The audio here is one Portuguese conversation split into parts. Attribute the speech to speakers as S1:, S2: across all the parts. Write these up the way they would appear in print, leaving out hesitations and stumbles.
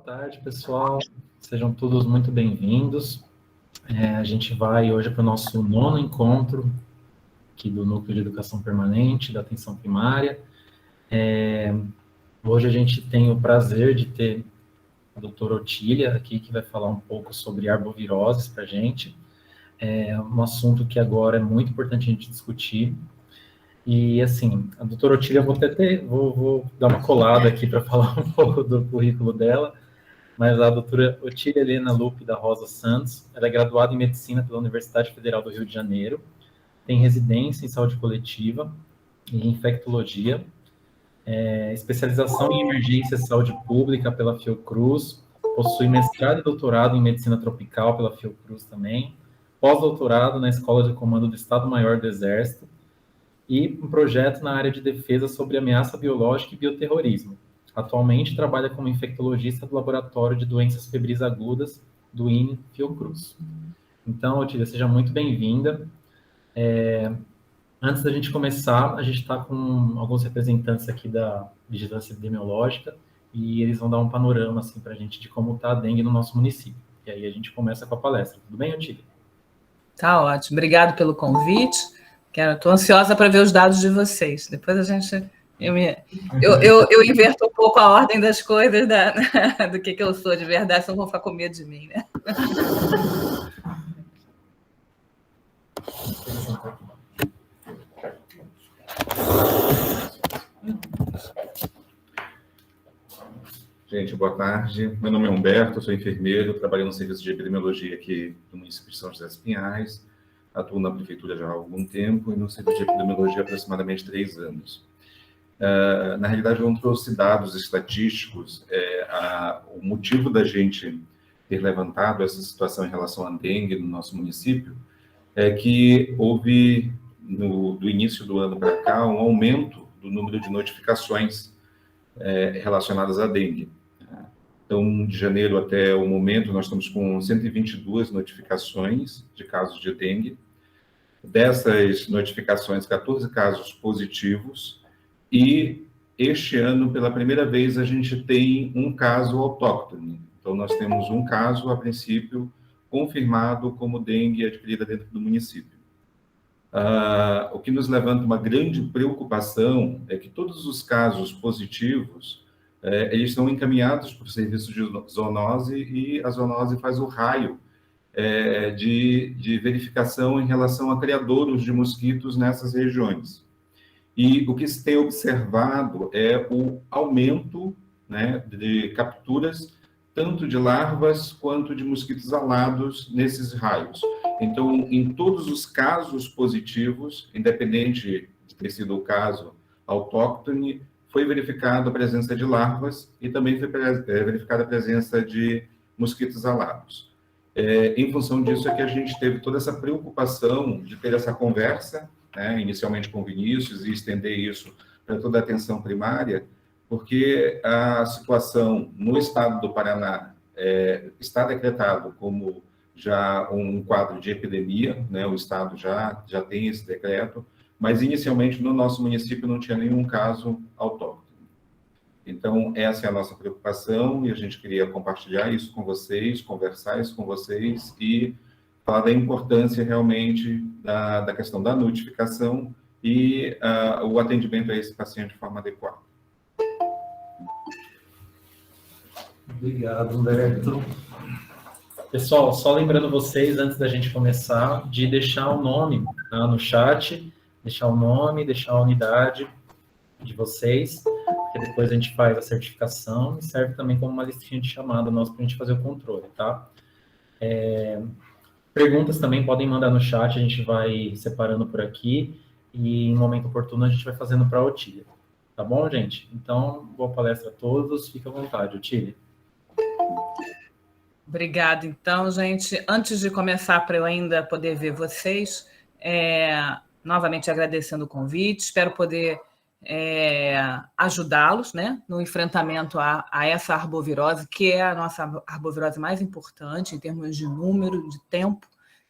S1: tarde, pessoal. Sejam todos muito bem-vindos. A gente vai hoje para o nosso 9º encontro aqui do Núcleo de Educação Permanente, da Atenção Primária. Hoje a gente tem o prazer de ter a doutora Otília aqui, que vai falar um pouco sobre arboviroses para a gente. É um assunto que agora é muito importante a gente discutir. E, assim, a doutora Otília, vou dar uma colada aqui para falar um pouco do currículo dela, mas a doutora Otília Helena Lupe da Rosa Santos, ela é graduada em Medicina pela Universidade Federal do Rio de Janeiro, tem residência em Saúde Coletiva e Infectologia, especialização em Emergência e Saúde Pública pela Fiocruz, possui mestrado e doutorado em Medicina Tropical pela Fiocruz também, pós-doutorado na Escola de Comando do Estado-Maior do Exército, e um projeto na área de defesa sobre ameaça biológica e bioterrorismo. Atualmente trabalha como infectologista do Laboratório de Doenças Febris Agudas do INE Fiocruz. Então, Otília, seja muito bem-vinda. Antes da gente começar, a gente está com alguns representantes aqui da Vigilância Epidemiológica e eles vão dar um panorama assim, para a gente de como está a dengue no nosso município. E aí a gente começa com a palestra. Tudo bem, Otília?
S2: Tá ótimo. Obrigado pelo convite. Estou ansiosa para ver os dados de vocês. Depois a gente... Eu inverto um pouco a ordem das coisas do que eu sou de verdade, senão vão ficar com medo de mim, né?
S3: Gente, boa tarde. Meu nome é Humberto, sou enfermeiro, trabalho no serviço de epidemiologia aqui do município de São José dos Pinhais, atuo na prefeitura já há algum tempo e no serviço de epidemiologia há aproximadamente 3 anos. Na realidade, eu não trouxe dados estatísticos. O motivo da gente ter levantado essa situação em relação à dengue no nosso município é que houve, do início do ano para cá, um aumento do número de notificações relacionadas à dengue. Então, de janeiro até o momento, nós estamos com 122 notificações de casos de dengue. Dessas notificações, 14 casos positivos. E este ano, pela primeira vez, a gente tem um caso autóctone. Então, nós temos um caso, a princípio, confirmado como dengue adquirida dentro do município. O que nos levanta uma grande preocupação é que todos os casos positivos, eles são encaminhados para o serviço de zoonose e a zoonose faz o raio de verificação em relação a criadouros de mosquitos nessas regiões. E o que se tem observado é o aumento, né, de capturas, tanto de larvas quanto de mosquitos alados nesses raios. Então, em todos os casos positivos, independente de ter sido o caso autóctone, foi verificada a presença de larvas e também foi verificada a presença de mosquitos alados. Em função disso é que a gente teve toda essa preocupação de ter essa conversa, né, inicialmente com o Vinícius, e estender isso para toda a atenção primária, porque a situação no estado do Paraná está decretado como já um quadro de epidemia, né, o estado já tem esse decreto, mas inicialmente no nosso município não tinha nenhum caso autóctone. Então, essa é a nossa preocupação e a gente queria compartilhar isso com vocês, conversar isso com vocês e falar da importância realmente da questão da notificação e o atendimento a esse paciente de forma adequada.
S1: Obrigado, Humberto. Pessoal, só lembrando vocês, antes da gente começar, de deixar o nome no chat, deixar o nome, deixar a unidade de vocês, porque depois a gente faz a certificação e serve também como uma listinha de chamada nossa para a gente fazer o controle, tá? Perguntas também podem mandar no chat, a gente vai separando por aqui e em momento oportuno a gente vai fazendo para a Otília. Tá bom, gente? Então, boa palestra a todos, fique à vontade, Otília.
S2: Obrigada. Então, gente, antes de começar, para eu ainda poder ver vocês, novamente agradecendo o convite, espero poder ajudá-los, né, no enfrentamento a essa arbovirose, que é a nossa arbovirose mais importante em termos de número, de tempo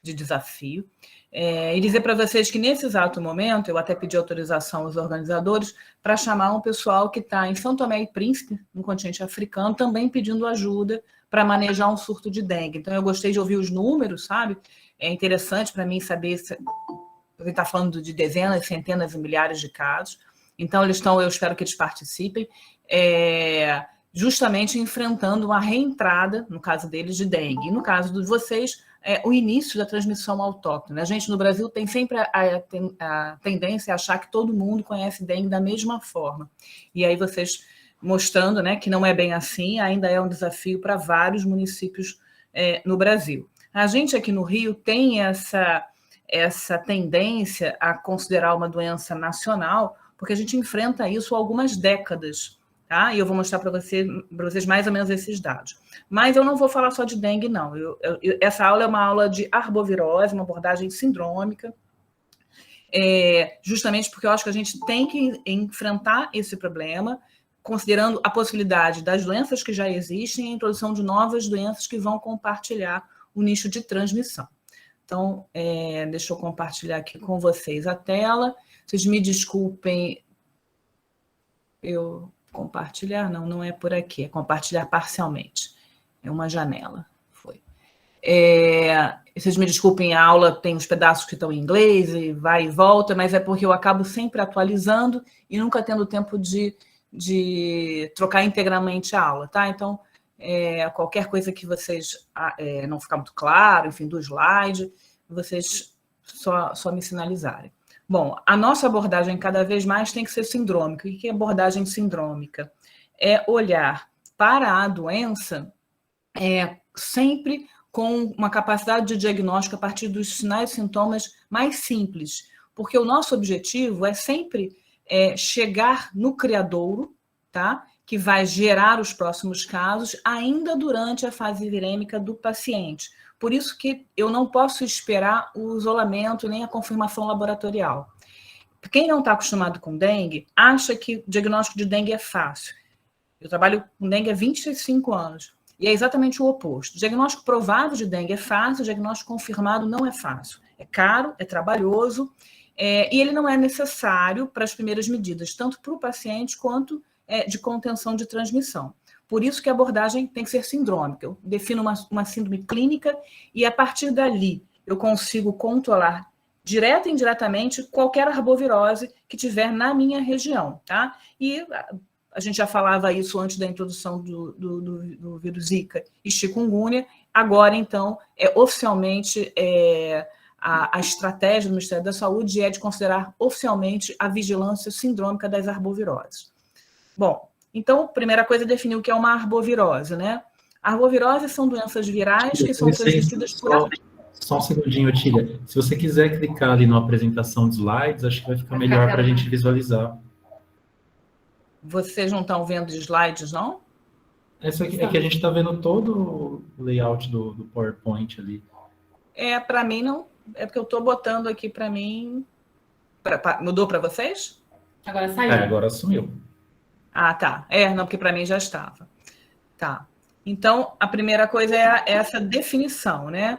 S2: de desafio. E dizer para vocês que, nesse exato momento, eu até pedi autorização aos organizadores para chamar um pessoal que está em São Tomé e Príncipe, no continente africano, também pedindo ajuda para manejar um surto de dengue. Então, eu gostei de ouvir os números, sabe? É interessante para mim saber se ele está falando de dezenas, centenas e milhares de casos. Então, eu espero que eles participem, justamente enfrentando uma reentrada, no caso deles, de dengue. E no caso de vocês, o início da transmissão autóctone. A gente, no Brasil, tem sempre a tendência a achar que todo mundo conhece dengue da mesma forma. E aí vocês mostrando, né, que não é bem assim, ainda é um desafio para vários municípios no Brasil. A gente aqui no Rio tem essa tendência a considerar uma doença nacional, porque a gente enfrenta isso há algumas décadas. Tá? E eu vou mostrar para vocês mais ou menos esses dados. Mas eu não vou falar só de dengue, não. Essa aula é uma aula de arbovirose, uma abordagem sindrômica, justamente porque eu acho que a gente tem que enfrentar esse problema, considerando a possibilidade das doenças que já existem e a introdução de novas doenças que vão compartilhar o nicho de transmissão. Então, deixa eu compartilhar aqui com vocês a tela. Vocês me desculpem, compartilhar? Não é por aqui, é compartilhar parcialmente. É uma janela, foi. Vocês me desculpem, a aula tem uns pedaços que estão em inglês e vai e volta, mas é porque eu acabo sempre atualizando e nunca tendo tempo de trocar integralmente a aula, tá? Então, qualquer coisa que vocês não ficar muito claro, enfim, do slide, vocês só me sinalizarem. Bom, a nossa abordagem cada vez mais tem que ser sindrômica. O que é abordagem sindrômica? É olhar para a doença sempre com uma capacidade de diagnóstico a partir dos sinais e sintomas mais simples, porque o nosso objetivo é sempre chegar no criadouro, tá? Que vai gerar os próximos casos ainda durante a fase virêmica do paciente. Por isso que eu não posso esperar o isolamento nem a confirmação laboratorial. Quem não está acostumado com dengue, acha que o diagnóstico de dengue é fácil. Eu trabalho com dengue há 25 anos. E é exatamente o oposto. O diagnóstico provado de dengue é fácil, o diagnóstico confirmado não é fácil. É caro, é trabalhoso, e ele não é necessário para as primeiras medidas, tanto para o paciente quanto de contenção de transmissão. Por isso que a abordagem tem que ser sindrômica. Eu defino uma síndrome clínica e, a partir dali, eu consigo controlar direta e indiretamente qualquer arbovirose que tiver na minha região, tá? E a gente já falava isso antes da introdução do vírus Zika e chikungunya. Agora, então, oficialmente, a estratégia do Ministério da Saúde é de considerar oficialmente a vigilância sindrômica das arboviroses. Bom, então, a primeira coisa é definir o que é uma arbovirose, né? Arboviroses são doenças virais que são transmitidas por...
S1: Só um segundinho, Otília. Se você quiser clicar ali na apresentação de slides, acho que vai ficar melhor para a gente visualizar.
S2: Vocês não estão vendo slides, não?
S1: Essa aqui, é que a gente está vendo todo o layout do PowerPoint ali.
S2: Para mim não. É porque eu estou botando aqui para mim... Mudou para vocês?
S4: Agora saiu.
S1: Agora sumiu.
S2: Ah, tá. Não, porque para mim já estava. Tá. Então, a primeira coisa é essa definição, né?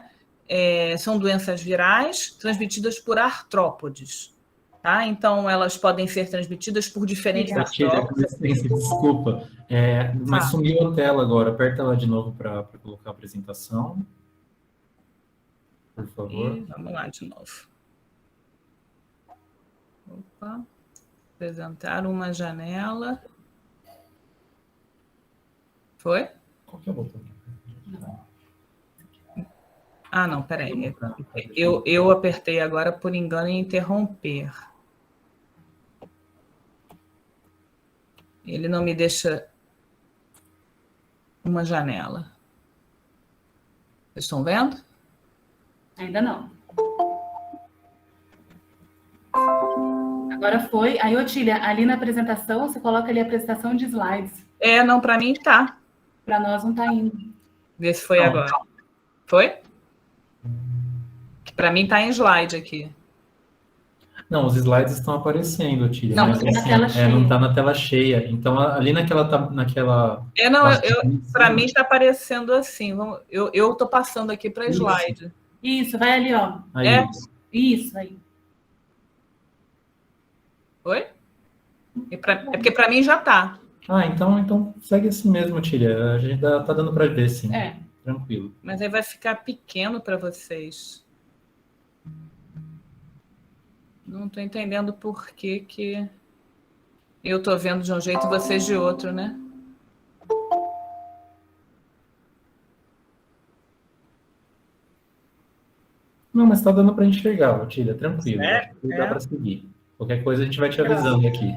S2: São doenças virais transmitidas por artrópodes, tá? Então, elas podem ser transmitidas por diferentes artrópodes.
S1: Desculpa, mas sumiu a tela agora. Aperta lá de novo para colocar a apresentação. Por favor.
S2: Vamos lá de novo. Opa. Apresentar uma janela. Foi?
S1: Qual que é o botão?
S2: Ah, não, peraí. Eu apertei agora por engano em interromper. Ele não me deixa uma janela. Vocês estão vendo?
S4: Ainda não. Agora foi. Aí, Otília, ali na apresentação, você coloca ali a apresentação de slides.
S2: Não, para mim tá.
S4: Para nós não tá indo.
S2: Vê se foi agora. Foi? Para mim tá em slide aqui.
S1: Não, os slides estão aparecendo, Otília.
S4: Não,
S1: mas
S4: tá na tela cheia.
S1: Não está na tela cheia. Então, ali naquela...
S2: Para mim está aparecendo assim. Eu estou passando aqui para slide.
S4: Isso, vai ali, ó.
S1: Aí.
S2: É?
S4: Isso, aí.
S2: Oi? É porque para mim já tá.
S1: Então segue assim mesmo, Tília. A gente tá dando para ver, sim.
S4: É.
S1: Tranquilo.
S2: Mas aí vai ficar pequeno para vocês. Não estou entendendo por que eu estou vendo de um jeito e vocês de outro, né?
S1: Não, mas tá dando para enxergar, Tília. Tranquilo.
S2: Certo,
S1: Acho que dá para seguir. Qualquer coisa a gente vai te avisando aqui.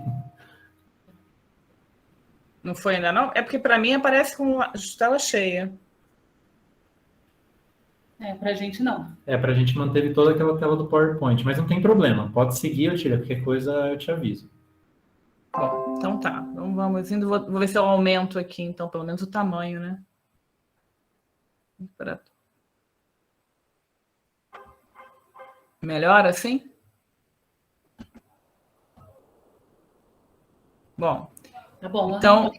S2: Não foi ainda não? É porque para mim aparece com a tela cheia.
S4: Pra gente não.
S1: Pra gente manteve toda aquela tela do PowerPoint, mas não tem problema. Pode seguir, Tília. Qualquer coisa eu te aviso.
S2: Bom, então tá. Então vamos indo. Vou ver se eu aumento aqui, então, pelo menos o tamanho, né? Melhor assim? Bom.
S4: Tá bom.
S2: Então,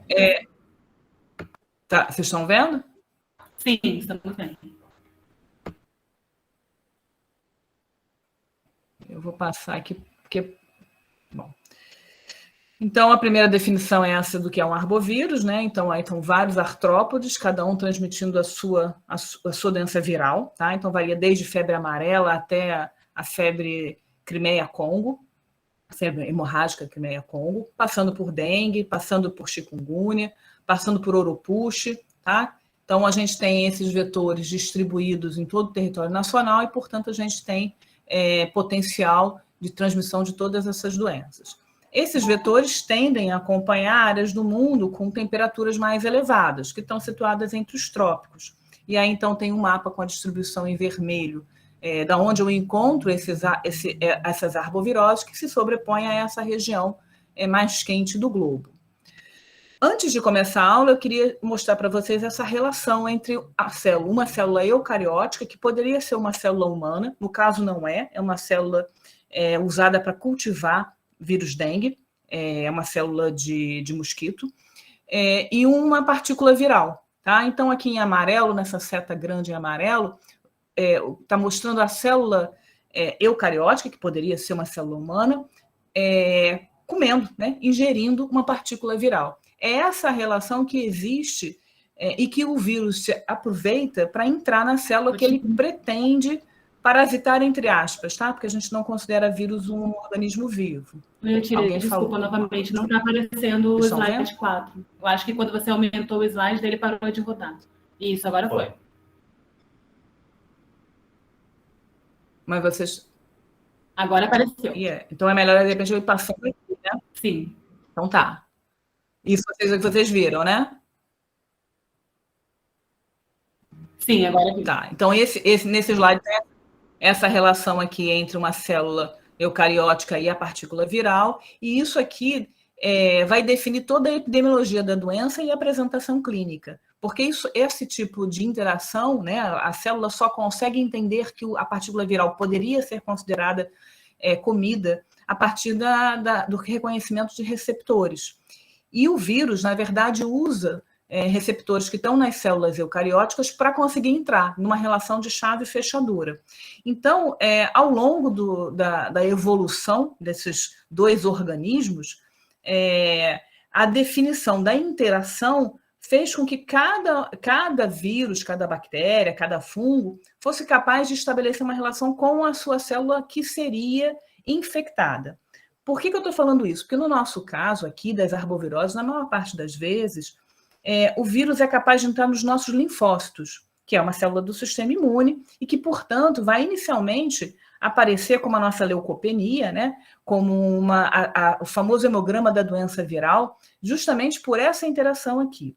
S2: tá, vocês estão vendo?
S4: Sim, estamos vendo.
S2: Eu vou passar aqui, porque... Bom. Então, a primeira definição é essa do que é um arbovírus, né? Então, aí estão vários artrópodes, cada um transmitindo a sua doença viral, tá? Então, varia desde febre amarela até a febre Crimeia-Congo, febre hemorrágica Crimeia-Congo, passando por dengue, passando por chikungunya, passando por oropouche, tá? Então, a gente tem esses vetores distribuídos em todo o território nacional e, portanto, a gente tem potencial de transmissão de todas essas doenças. Esses vetores tendem a acompanhar áreas do mundo com temperaturas mais elevadas, que estão situadas entre os trópicos. E aí, então, tem um mapa com a distribuição em vermelho, da onde eu encontro essas arboviroses que se sobrepõem a essa região mais quente do globo. Antes de começar a aula, eu queria mostrar para vocês essa relação entre uma célula eucariótica, que poderia ser uma célula humana, no caso não é uma célula usada para cultivar vírus dengue, é uma célula de mosquito, e uma partícula viral. Tá? Então, aqui em amarelo, nessa seta grande em amarelo, está mostrando a célula eucariótica, que poderia ser uma célula humana, comendo, né? Ingerindo uma partícula viral. É essa relação que existe e que o vírus se aproveita para entrar na célula que ele pretende parasitar, entre aspas, tá? Porque a gente não considera vírus um organismo vivo.
S4: Eu tirei, desculpa, novamente, não está aparecendo o slide 4. Eu acho que quando você aumentou o slide, ele parou de rodar. Isso, agora foi.
S2: Mas vocês...
S4: Agora apareceu.
S2: Então é melhor, de repente, eu ir passando aqui, né?
S4: Sim.
S2: Então tá. Isso vocês viram, né?
S4: Sim, agora vi.
S2: Tá. Então, nesse slide tem essa relação aqui entre uma célula eucariótica e a partícula viral, e isso aqui vai definir toda a epidemiologia da doença e a apresentação clínica. Porque esse tipo de interação, né, a célula só consegue entender que a partícula viral poderia ser considerada comida a partir do reconhecimento de receptores. E o vírus, na verdade, usa receptores que estão nas células eucarióticas para conseguir entrar numa relação de chave e fechadura. Então, ao longo da evolução desses dois organismos, a definição da interação fez com que cada vírus, cada bactéria, cada fungo fosse capaz de estabelecer uma relação com a sua célula que seria infectada. Por que eu estou falando isso? Porque no nosso caso aqui das arboviroses, na maior parte das vezes, o vírus é capaz de entrar nos nossos linfócitos, que é uma célula do sistema imune, e que, portanto, vai inicialmente aparecer como a nossa leucopenia, né? Como o famoso hemograma da doença viral, justamente por essa interação aqui.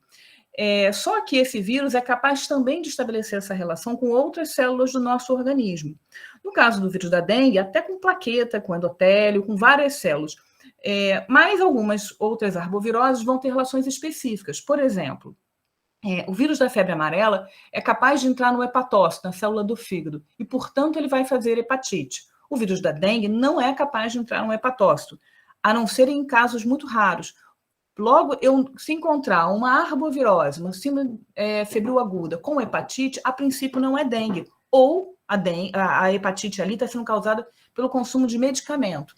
S2: Só que esse vírus é capaz também de estabelecer essa relação com outras células do nosso organismo. No caso do vírus da dengue, até com plaqueta, com endotélio, com várias células. Mas algumas outras arboviroses vão ter relações específicas. Por exemplo, o vírus da febre amarela é capaz de entrar no hepatócito, na célula do fígado, e, portanto, ele vai fazer hepatite. O vírus da dengue não é capaz de entrar no hepatócito, a não ser em casos muito raros. Logo, se encontrar uma arbovirose, uma síndrome febril aguda com hepatite, a princípio não é dengue. Ou a hepatite ali está sendo causada pelo consumo de medicamento.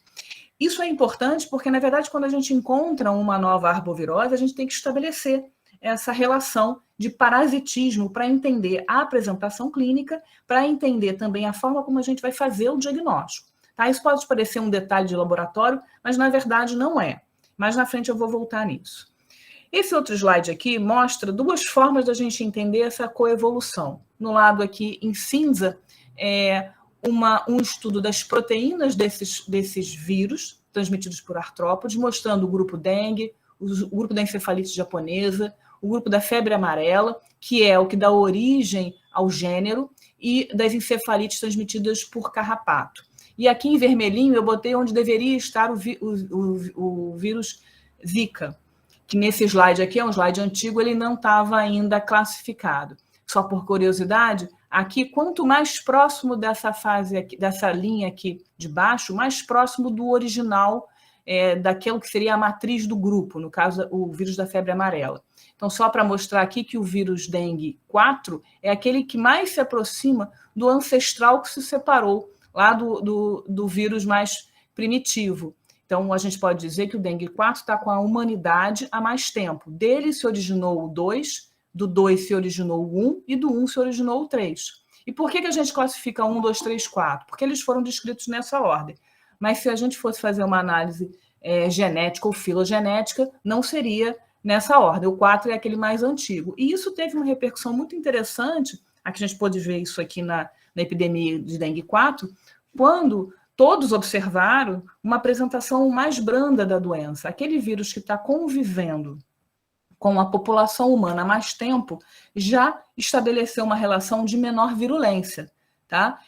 S2: Isso é importante porque, na verdade, quando a gente encontra uma nova arbovirose, a gente tem que estabelecer essa relação de parasitismo para entender a apresentação clínica, para entender também a forma como a gente vai fazer o diagnóstico. Tá? Isso pode parecer um detalhe de laboratório, mas na verdade não é. Mais na frente eu vou voltar nisso. Esse outro slide aqui mostra duas formas da gente entender essa coevolução. No lado aqui em cinza é um estudo das proteínas desses vírus transmitidos por artrópodes, mostrando o grupo dengue, o grupo da encefalite japonesa, o grupo da febre amarela, que é o que dá origem ao gênero, e das encefalites transmitidas por carrapato. E aqui em vermelhinho eu botei onde deveria estar o vírus Zika, que nesse slide aqui, é um slide antigo, ele não estava ainda classificado. Só por curiosidade, aqui, quanto mais próximo dessa fase aqui, dessa linha aqui de baixo, mais próximo do original, daquilo que seria a matriz do grupo, no caso, o vírus da febre amarela. Então, só para mostrar aqui que o vírus dengue 4 é aquele que mais se aproxima do ancestral que se separou lá do vírus mais primitivo. Então, a gente pode dizer que o dengue 4 está com a humanidade há mais tempo. Dele se originou o 2, do 2 se originou o 1 e do 1 se originou o 3. E por que a gente classifica 1, 2, 3, 4? Porque eles foram descritos nessa ordem. Mas se a gente fosse fazer uma análise genética ou filogenética, não seria nessa ordem. O 4 é aquele mais antigo. E isso teve uma repercussão muito interessante, aqui a gente pode ver isso aqui na epidemia de dengue 4, quando todos observaram uma apresentação mais branda da doença. Aquele vírus que está convivendo com a população humana há mais tempo já estabeleceu uma relação de menor virulência, tá?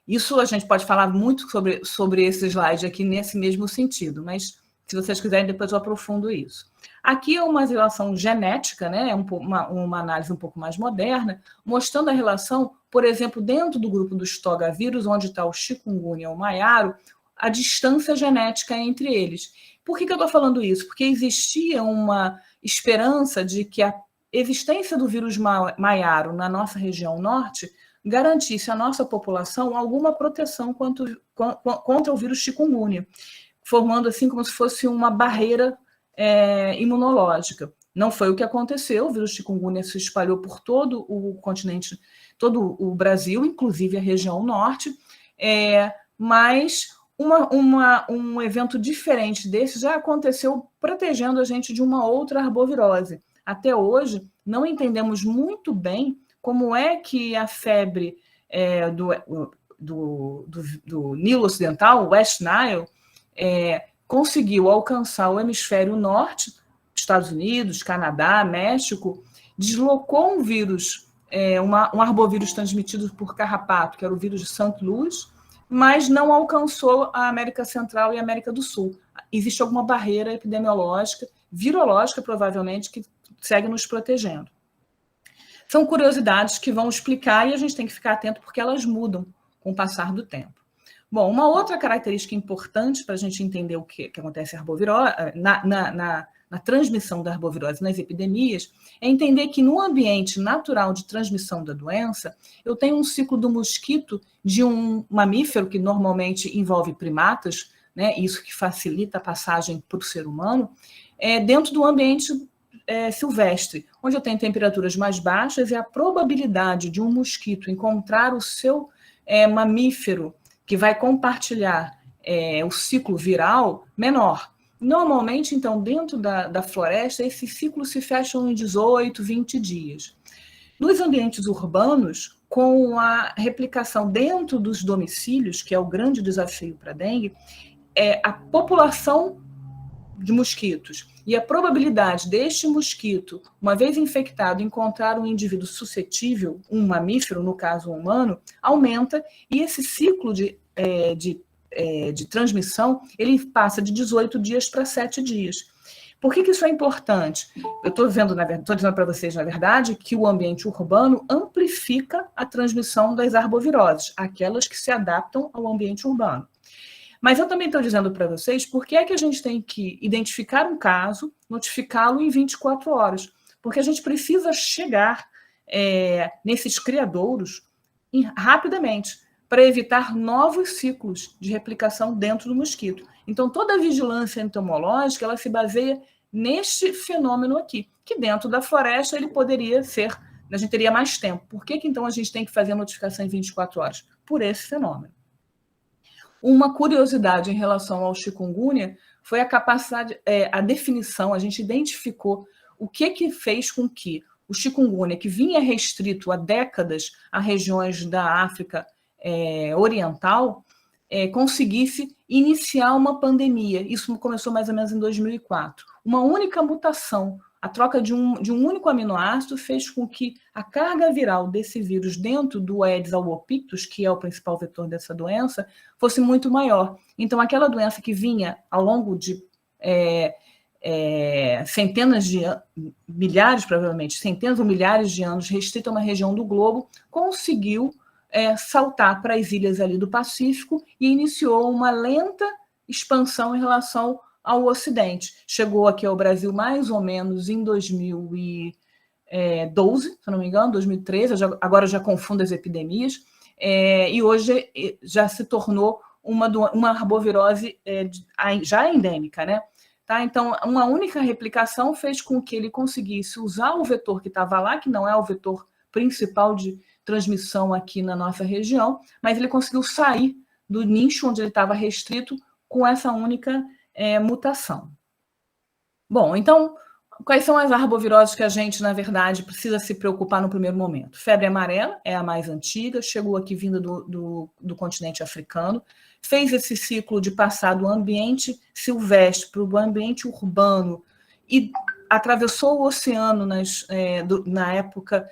S2: Isso a gente pode falar muito sobre esse slide aqui nesse mesmo sentido, mas se vocês quiserem, depois eu aprofundo isso. Aqui é uma relação genética, né? Uma análise um pouco mais moderna, mostrando a relação, por exemplo, dentro do grupo dos togavírus, onde está o chikungunya ou o maiaro, a distância genética entre eles. Por que eu estou falando isso? Porque existia uma esperança de que a existência do vírus maiaro na nossa região norte garantisse à nossa população alguma proteção contra o vírus chikungunya, formando assim como se fosse uma barreira imunológica. Não foi o que aconteceu, o vírus chikungunya se espalhou por todo o continente, todo o Brasil, inclusive a região norte, mas um evento diferente desse já aconteceu protegendo a gente de uma outra arbovirose. Até hoje, não entendemos muito bem como é que a febre do Nilo Ocidental, o West Nile, conseguiu alcançar o hemisfério norte, Estados Unidos, Canadá, México, deslocou um vírus, um arbovírus transmitido por carrapato, que era o vírus de St. Louis, mas não alcançou a América Central e a América do Sul. Existe alguma barreira epidemiológica, virológica, provavelmente, que segue nos protegendo. São curiosidades que vão explicar e a gente tem que ficar atento porque elas mudam com o passar do tempo. Bom, uma outra característica importante para a gente entender o que acontece na transmissão da arbovirose nas epidemias é entender que no ambiente natural de transmissão da doença, eu tenho um ciclo do mosquito de um mamífero que normalmente envolve primatas, né, isso que facilita a passagem para o ser humano, dentro do ambiente silvestre, onde eu tenho temperaturas mais baixas e a probabilidade de um mosquito encontrar o seu mamífero que vai compartilhar o ciclo viral menor. Normalmente, então, dentro da floresta, esse ciclo se fecha em 18, 20 dias. Nos ambientes urbanos, com a replicação dentro dos domicílios, que é o grande desafio para a dengue, a população de mosquitos e a probabilidade deste mosquito, uma vez infectado, encontrar um indivíduo suscetível, um mamífero, no caso um humano, aumenta, e esse ciclo de transmissão, ele passa de 18 dias para 7 dias. Por que isso é importante? Eu estou dizendo para vocês, na verdade, que o ambiente urbano amplifica a transmissão das arboviroses, aquelas que se adaptam ao ambiente urbano. Mas eu também estou dizendo para vocês por que é que a gente tem que identificar um caso, notificá-lo em 24 horas. Porque a gente precisa chegar nesses criadouros rapidamente, para evitar novos ciclos de replicação dentro do mosquito. Então, toda a vigilância entomológica, ela se baseia neste fenômeno aqui, que dentro da floresta ele poderia ser, a gente teria mais tempo. Por que então a gente tem que fazer a notificação em 24 horas? Por esse fenômeno. Uma curiosidade em relação ao chikungunya foi a capacidade, a definição, a gente identificou o que fez com que o chikungunya, que vinha restrito há décadas a regiões da África Oriental, conseguisse iniciar uma pandemia. Isso começou mais ou menos em 2004. Uma única mutação, a troca de um único aminoácido, fez com que a carga viral desse vírus dentro do Aedes albopictus, que é o principal vetor dessa doença, fosse muito maior. Então, aquela doença que vinha ao longo de centenas de milhares, provavelmente, centenas ou milhares de anos, restrita a uma região do globo, conseguiu saltar para as ilhas ali do Pacífico e iniciou uma lenta expansão em relação ao Ocidente. Chegou aqui ao Brasil mais ou menos em 2012, se não me engano, 2013, agora eu já confundo as epidemias, e hoje já se tornou uma arbovirose já endêmica, né? Tá? Então, uma única replicação fez com que ele conseguisse usar o vetor que estava lá, que não é o vetor principal de transmissão aqui na nossa região, mas ele conseguiu sair do nicho onde ele estava restrito com essa única mutação. Bom, então, quais são as arboviroses que a gente, na verdade, precisa se preocupar no primeiro momento? Febre amarela é a mais antiga, chegou aqui vinda do continente africano, fez esse ciclo de passar do ambiente silvestre para o ambiente urbano e atravessou o oceano na época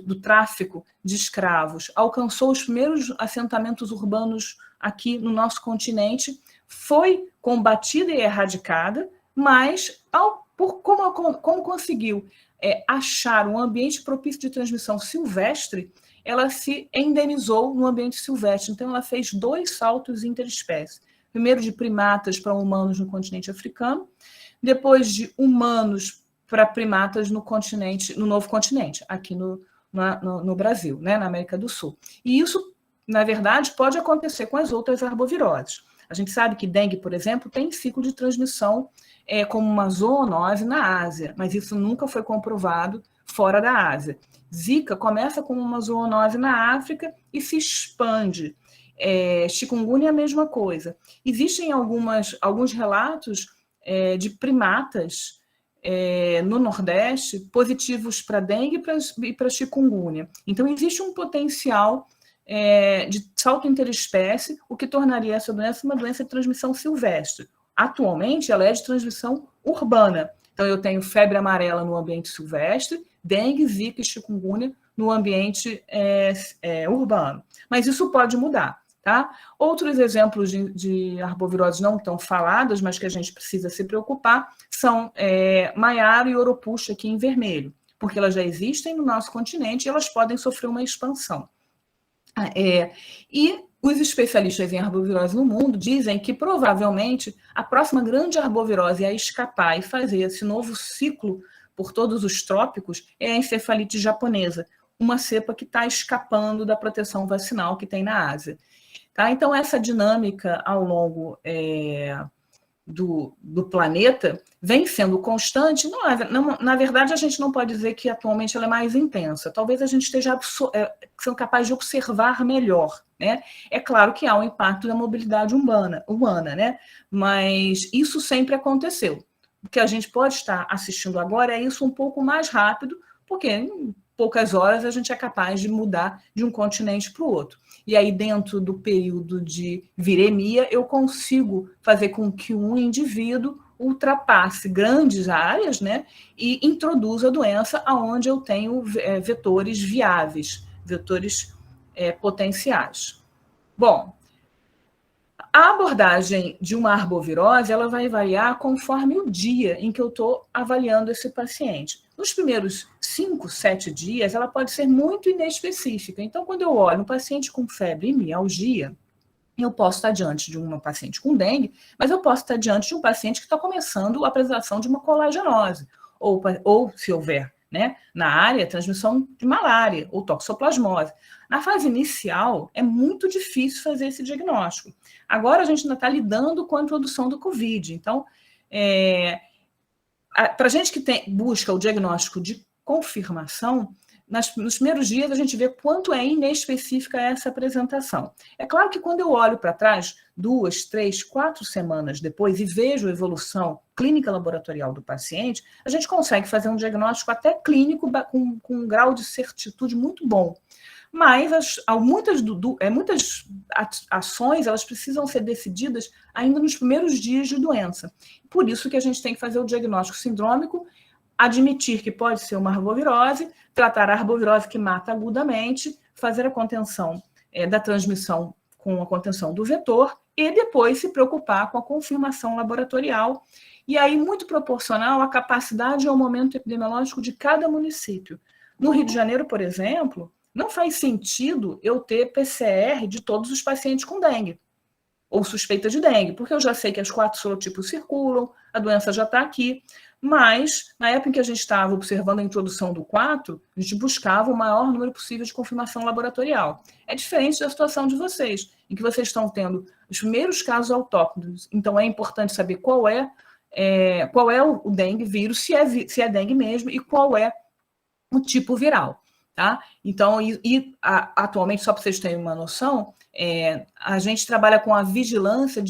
S2: do tráfico de escravos, alcançou os primeiros assentamentos urbanos aqui no nosso continente, foi combatida e erradicada, mas como conseguiu achar um ambiente propício de transmissão silvestre, ela se endemizou no ambiente silvestre. Então, ela fez 2 saltos interespécies. Primeiro de primatas para humanos no continente africano, depois de humanos para primatas no novo continente, aqui no Brasil, né, na América do Sul. E isso, na verdade, pode acontecer com as outras arboviroses. A gente sabe que dengue, por exemplo, tem ciclo de transmissão como uma zoonose na Ásia, mas isso nunca foi comprovado fora da Ásia. Zika começa como uma zoonose na África e se expande. Chikungunya é a mesma coisa. Existem alguns relatos de primatas no Nordeste positivos para dengue e para chikungunya. Então, existe um potencial de salto interespécie, o que tornaria essa doença uma doença de transmissão silvestre. Atualmente, ela é de transmissão urbana. Então, eu tenho febre amarela no ambiente silvestre, dengue, zika e chikungunya no ambiente urbano. Mas isso pode mudar, tá? Outros exemplos de arboviroses não tão faladas, mas que a gente precisa se preocupar, são maiara e oropuxa aqui em vermelho, porque elas já existem no nosso continente e elas podem sofrer uma expansão. E os especialistas em arbovirose no mundo dizem que provavelmente a próxima grande arbovirose a escapar e fazer esse novo ciclo por todos os trópicos é a encefalite japonesa, uma cepa que está escapando da proteção vacinal que tem na Ásia. Tá? Então, essa dinâmica ao longo do planeta vem sendo constante. Na verdade, a gente não pode dizer que atualmente ela é mais intensa. Talvez a gente esteja sendo capaz de observar melhor, né? É claro que há um impacto da mobilidade humana, né? Mas isso sempre aconteceu. O que a gente pode estar assistindo agora é isso um pouco mais rápido, porque em poucas horas a gente é capaz de mudar de um continente para o outro. E aí, dentro do período de viremia, eu consigo fazer com que um indivíduo ultrapasse grandes áreas, né, e introduza a doença aonde eu tenho vetores viáveis, vetores potenciais. Bom, a abordagem de uma arbovirose ela vai variar conforme o dia em que eu estou avaliando esse paciente. Nos primeiros 5, 7 dias, ela pode ser muito inespecífica. Então, quando eu olho um paciente com febre e mialgia, eu posso estar diante de uma paciente com dengue, mas eu posso estar diante de um paciente que está começando a apresentação de uma colagenose, ou se houver né? Na área, transmissão de malária ou toxoplasmose. Na fase inicial, é muito difícil fazer esse diagnóstico. Agora, a gente ainda está lidando com a introdução do Covid. Então, para a gente que busca o diagnóstico de confirmação, nos primeiros dias a gente vê quanto é inespecífica essa apresentação. É claro que quando eu olho para trás, 2, 3, 4 semanas depois e vejo a evolução clínica laboratorial do paciente, a gente consegue fazer um diagnóstico até clínico com um grau de certitude muito bom. Mas muitas ações elas precisam ser decididas ainda nos primeiros dias de doença. Por isso que a gente tem que fazer o diagnóstico sindrômico, admitir que pode ser uma arbovirose, tratar a arbovirose que mata agudamente, fazer a contenção da transmissão com a contenção do vetor e depois se preocupar com a confirmação laboratorial. E aí, muito proporcional à capacidade e ao momento epidemiológico de cada município. No Rio de Janeiro, por exemplo, não faz sentido eu ter PCR de todos os pacientes com dengue ou suspeita de dengue, porque eu já sei que os 4 sorotipos circulam, a doença já está aqui. Mas, na época em que a gente estava observando a introdução do 4, a gente buscava o maior número possível de confirmação laboratorial. É diferente da situação de vocês, em que vocês estão tendo os primeiros casos autóctones. Então, é importante saber qual é o dengue vírus, se é dengue mesmo, e qual é o tipo viral. Tá? Então, atualmente, só para vocês terem uma noção, a gente trabalha com a vigilância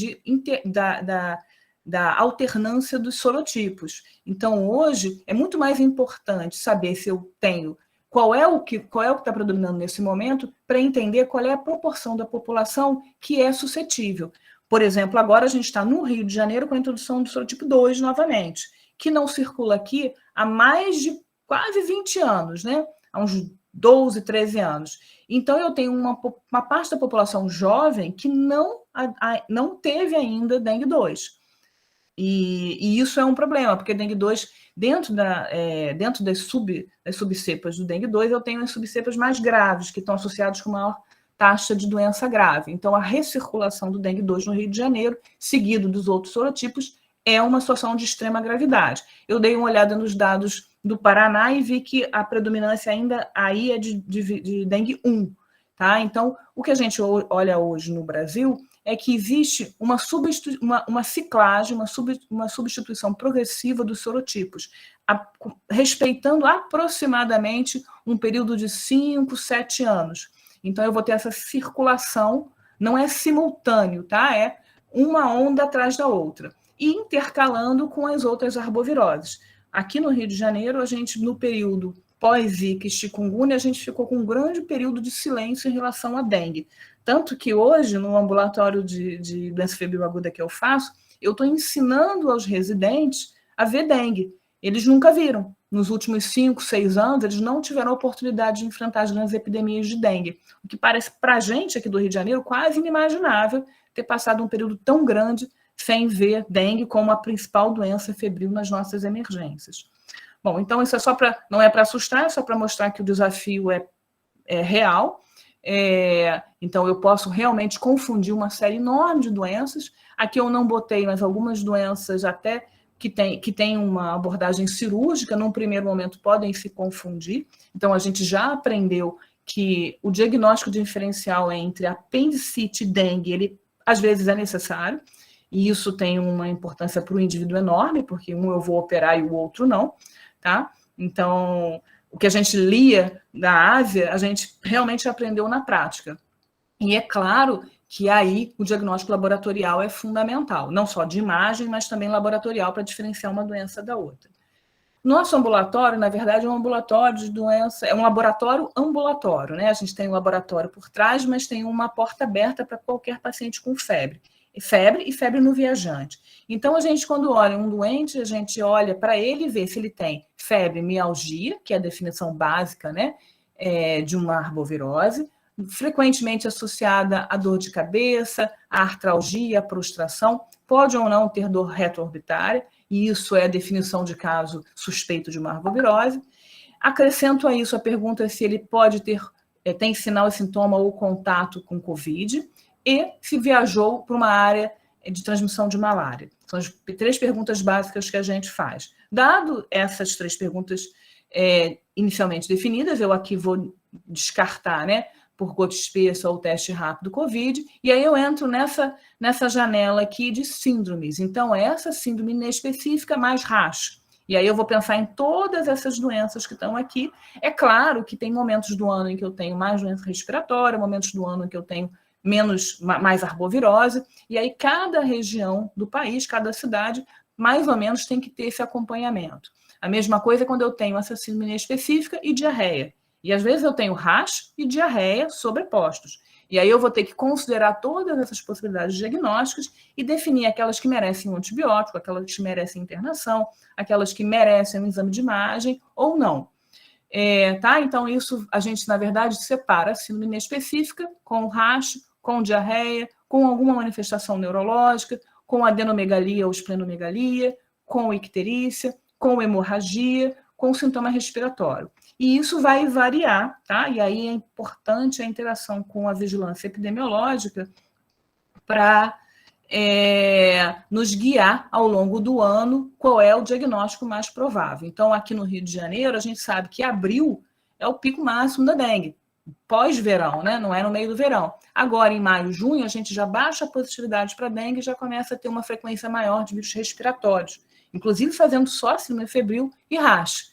S2: da alternância dos sorotipos. Então, hoje, é muito mais importante saber se eu tenho qual é o que está predominando nesse momento, para entender qual é a proporção da população que é suscetível. Por exemplo, agora a gente está no Rio de Janeiro com a introdução do sorotipo 2 novamente, que não circula aqui há mais de quase 20 anos, né? Há uns 12, 13 anos. Então, eu tenho uma parte da população jovem que não teve ainda dengue 2. E isso é um problema, porque dengue 2, dentro das subcepas do dengue 2, eu tenho as subcepas mais graves, que estão associadas com maior taxa de doença grave. Então, a recirculação do dengue 2 no Rio de Janeiro, seguido dos outros sorotipos, é uma situação de extrema gravidade. Eu dei uma olhada nos dados do Paraná e vi que a predominância ainda aí é de dengue 1. Tá? Então, o que a gente olha hoje no Brasil é que existe uma ciclagem, uma substituição progressiva dos sorotipos, respeitando aproximadamente um período de 5, 7 anos. Então, eu vou ter essa circulação, não é simultâneo, tá? É uma onda atrás da outra, e intercalando com as outras arboviroses. Aqui no Rio de Janeiro, a gente, no período pós-Zika e chikungunya, a gente ficou com um grande período de silêncio em relação à dengue. Tanto que hoje, no ambulatório de doença febril aguda que eu faço, eu estou ensinando aos residentes a ver dengue. Eles nunca viram. Nos últimos 5, 6 anos, eles não tiveram a oportunidade de enfrentar as grandes epidemias de dengue. O que parece, para a gente aqui do Rio de Janeiro, quase inimaginável ter passado um período tão grande sem ver dengue como a principal doença febril nas nossas emergências. Bom, então isso não é para assustar, é só para mostrar que o desafio é real. Então, eu posso realmente confundir uma série enorme de doenças. Aqui eu não botei, mas algumas doenças até que tem uma abordagem cirúrgica, num primeiro momento podem se confundir. Então, a gente já aprendeu que o diagnóstico diferencial entre apendicite e dengue, ele às vezes é necessário, e isso tem uma importância para o indivíduo enorme, porque um eu vou operar e o outro não, tá? Então, o que a gente lia da Ásia, a gente realmente aprendeu na prática. E é claro que aí o diagnóstico laboratorial é fundamental, não só de imagem, mas também laboratorial para diferenciar uma doença da outra. Nosso ambulatório, na verdade, é um ambulatório de doença, é um laboratório ambulatório, né? A gente tem um laboratório por trás, mas tem uma porta aberta para qualquer paciente com febre e febre no viajante. Então, a gente, quando olha um doente, a gente olha para ele e vê se ele tem febre, mialgia, que é a definição básica, né, de uma arbovirose, frequentemente associada à dor de cabeça, à artralgia, à prostração, pode ou não ter dor retroorbitária, e isso é a definição de caso suspeito de uma arbovirose. Acrescento a isso a pergunta se ele pode tem sinal e sintoma ou contato com Covid, e se viajou para uma área de transmissão de malária. São as 3 perguntas básicas que a gente faz. Dado essas 3 perguntas, inicialmente definidas, eu aqui vou descartar, né, por gota espessa ou teste rápido COVID, e aí eu entro nessa janela aqui de síndromes. Então, essa síndrome inespecífica mais rash. E aí eu vou pensar em todas essas doenças que estão aqui. É claro que tem momentos do ano em que eu tenho mais doença respiratória, momentos do ano em que eu tenho mais arbovirose, e aí cada região do país, cada cidade, mais ou menos tem que ter esse acompanhamento. A mesma coisa quando eu tenho essa síndrome inespecífica e diarreia. E às vezes eu tenho rash e diarreia sobrepostos. E aí eu vou ter que considerar todas essas possibilidades diagnósticas e definir aquelas que merecem um antibiótico, aquelas que merecem internação, aquelas que merecem um exame de imagem ou não. Tá? Então, isso a gente, na verdade, separa a síndrome inespecífica com rash, com diarreia, com alguma manifestação neurológica, com adenomegalia ou esplenomegalia, com icterícia, com hemorragia, com sintoma respiratório. E isso vai variar, tá? E aí é importante a interação com a vigilância epidemiológica para nos guiar ao longo do ano qual é o diagnóstico mais provável. Então, aqui no Rio de Janeiro, a gente sabe que abril é o pico máximo da dengue, pós-verão, né? Não é no meio do verão. Agora, em maio, junho, a gente já baixa a positividade para dengue e já começa a ter uma frequência maior de vírus respiratórios, inclusive fazendo só síndrome febril e rash.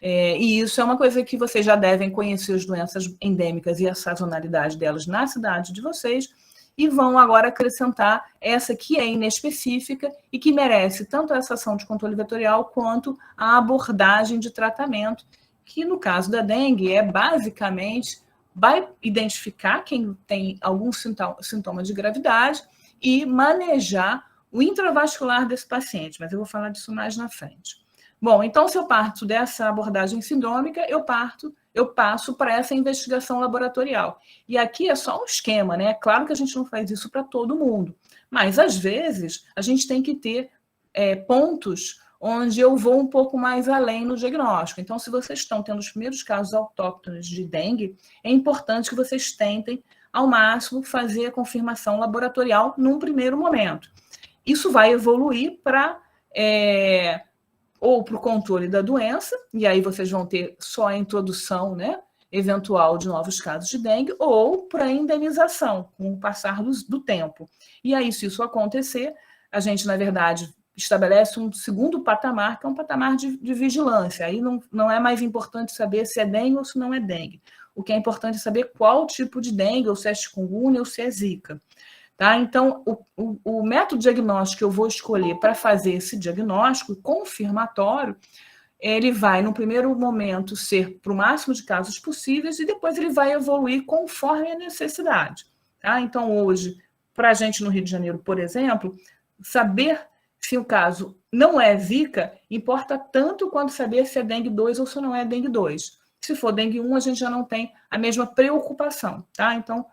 S2: E isso é uma coisa que vocês já devem conhecer, as doenças endêmicas e a sazonalidade delas na cidade de vocês, e vão agora acrescentar essa que é inespecífica e que merece tanto essa ação de controle vetorial quanto a abordagem de tratamento, que no caso da dengue basicamente vai identificar quem tem algum sintoma de gravidade e manejar o intravascular desse paciente, mas eu vou falar disso mais na frente. Bom, então, se eu parto dessa abordagem sindrômica, eu passo para essa investigação laboratorial. E aqui é só um esquema, né? É claro que a gente não faz isso para todo mundo, mas, às vezes, a gente tem que ter pontos onde eu vou um pouco mais além no diagnóstico. Então, se vocês estão tendo os primeiros casos autóctones de dengue, é importante que vocês tentem, ao máximo, fazer a confirmação laboratorial num primeiro momento. Isso vai evoluir para... ou para o controle da doença, e aí vocês vão ter só a introdução, né, eventual de novos casos de dengue, ou para a indenização, com o passar do tempo. E aí, se isso acontecer, a gente, na verdade, estabelece um segundo patamar, que é um patamar de vigilância. Aí não é mais importante saber se é dengue ou se não é dengue. O que é importante é saber qual tipo de dengue, ou se é chikungunya, ou se é zika. Tá? Então, o método diagnóstico que eu vou escolher para fazer esse diagnóstico confirmatório, ele vai, no primeiro momento, ser para o máximo de casos possíveis e depois ele vai evoluir conforme a necessidade. Tá? Então, hoje, para a gente no Rio de Janeiro, por exemplo, saber se o caso não é zika importa tanto quanto saber se é dengue 2 ou se não é dengue 2. Se for dengue 1, a gente já não tem a mesma preocupação. Tá? Então,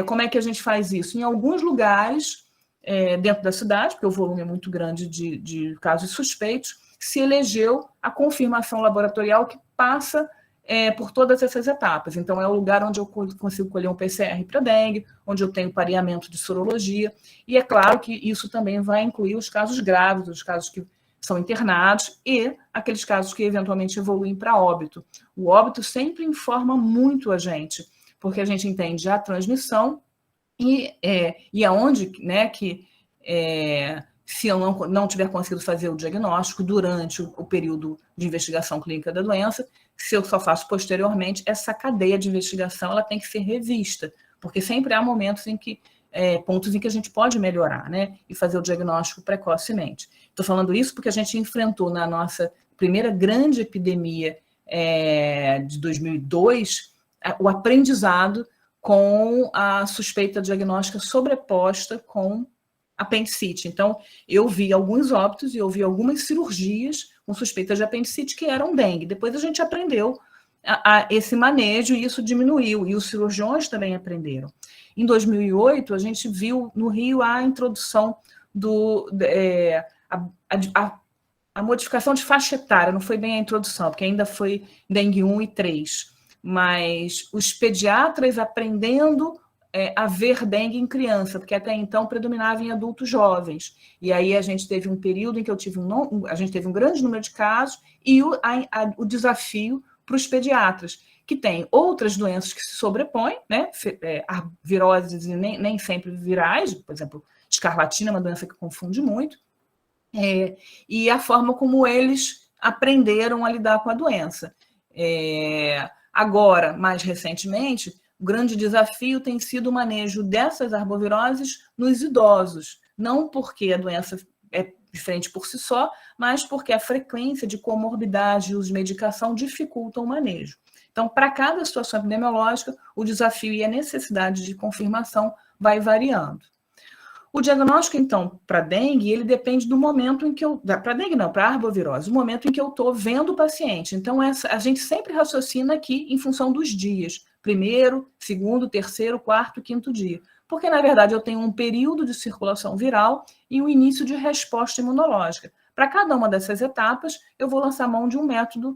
S2: como é que a gente faz isso? Em alguns lugares, dentro da cidade, porque o volume é muito grande de casos suspeitos, se elegeu a confirmação laboratorial que passa por todas essas etapas. Então, é o lugar onde eu consigo colher um PCR para dengue, onde eu tenho pareamento de sorologia, e é claro que isso também vai incluir os casos graves, os casos que são internados e aqueles casos que eventualmente evoluem para óbito. O óbito sempre informa muito a gente, porque a gente entende a transmissão e aonde, né, que se eu não tiver conseguido fazer o diagnóstico durante o período de investigação clínica da doença, se eu só faço posteriormente, essa cadeia de investigação ela tem que ser revista, porque sempre há momentos em que pontos em que a gente pode melhorar, né, e fazer o diagnóstico precocemente. Estou falando isso porque a gente enfrentou na nossa primeira grande epidemia de 2002 o aprendizado com a suspeita diagnóstica sobreposta com apendicite. Então, eu vi alguns óbitos e eu vi algumas cirurgias com suspeita de apendicite que eram dengue. Depois a gente aprendeu a esse manejo e isso diminuiu, e os cirurgiões também aprenderam. Em 2008, a gente viu no Rio a introdução a modificação de faixa etária, não foi bem a introdução, porque ainda foi dengue 1 e 3, mas os pediatras aprendendo haver dengue em criança, porque até então predominava em adultos jovens. E aí a gente teve um período em que a gente teve um grande número de casos e o desafio para os pediatras, que têm outras doenças que se sobrepõem, né? Viroses e nem sempre virais, por exemplo, escarlatina é uma doença que confunde muito, e a forma como eles aprenderam a lidar com a doença. Agora, mais recentemente, o grande desafio tem sido o manejo dessas arboviroses nos idosos, não porque a doença é diferente por si só, mas porque a frequência de comorbidade e uso de medicação dificultam o manejo. Então, para cada situação epidemiológica, o desafio e a necessidade de confirmação vai variando. O diagnóstico, então, para dengue, ele depende do momento em que para dengue não, para arbovirose, o momento em que eu estou vendo o paciente. Então, a gente sempre raciocina aqui em função dos dias. Primeiro, segundo, terceiro, quarto, quinto dia. Porque, na verdade, eu tenho um período de circulação viral e um início de resposta imunológica. Para cada uma dessas etapas, eu vou lançar mão de um método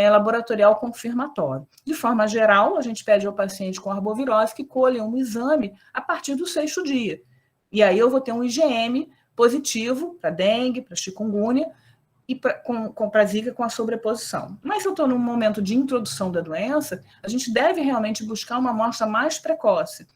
S2: laboratorial confirmatório. De forma geral, a gente pede ao paciente com arbovirose que colha um exame a partir do 6º dia. E aí eu vou ter um IgM positivo para dengue, para chikungunya e para zika com a sobreposição. Mas se eu estou num momento de introdução da doença, a gente deve realmente buscar uma amostra mais precoce.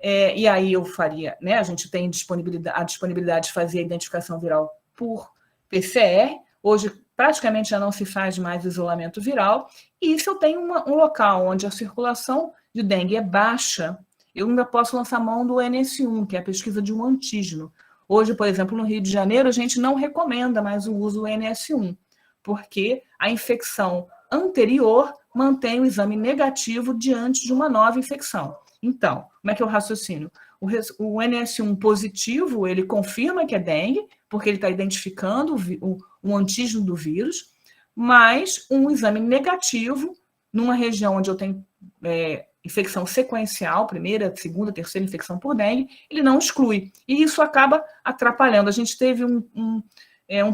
S2: E aí eu faria, né? A gente tem a disponibilidade de fazer a identificação viral por PCR. Hoje praticamente já não se faz mais isolamento viral. E se eu tenho um local onde a circulação de dengue é baixa, eu ainda posso lançar mão do NS1, que é a pesquisa de um antígeno. Hoje, por exemplo, no Rio de Janeiro, a gente não recomenda mais o uso do NS1, porque a infecção anterior mantém o exame negativo diante de uma nova infecção. Então, como é que é o raciocínio? O NS1 positivo, ele confirma que é dengue, porque ele está identificando o antígeno do vírus, mas um exame negativo, numa região onde eu tenho infecção sequencial, primeira, segunda, terceira infecção por dengue, ele não exclui. E isso acaba atrapalhando. A gente teve um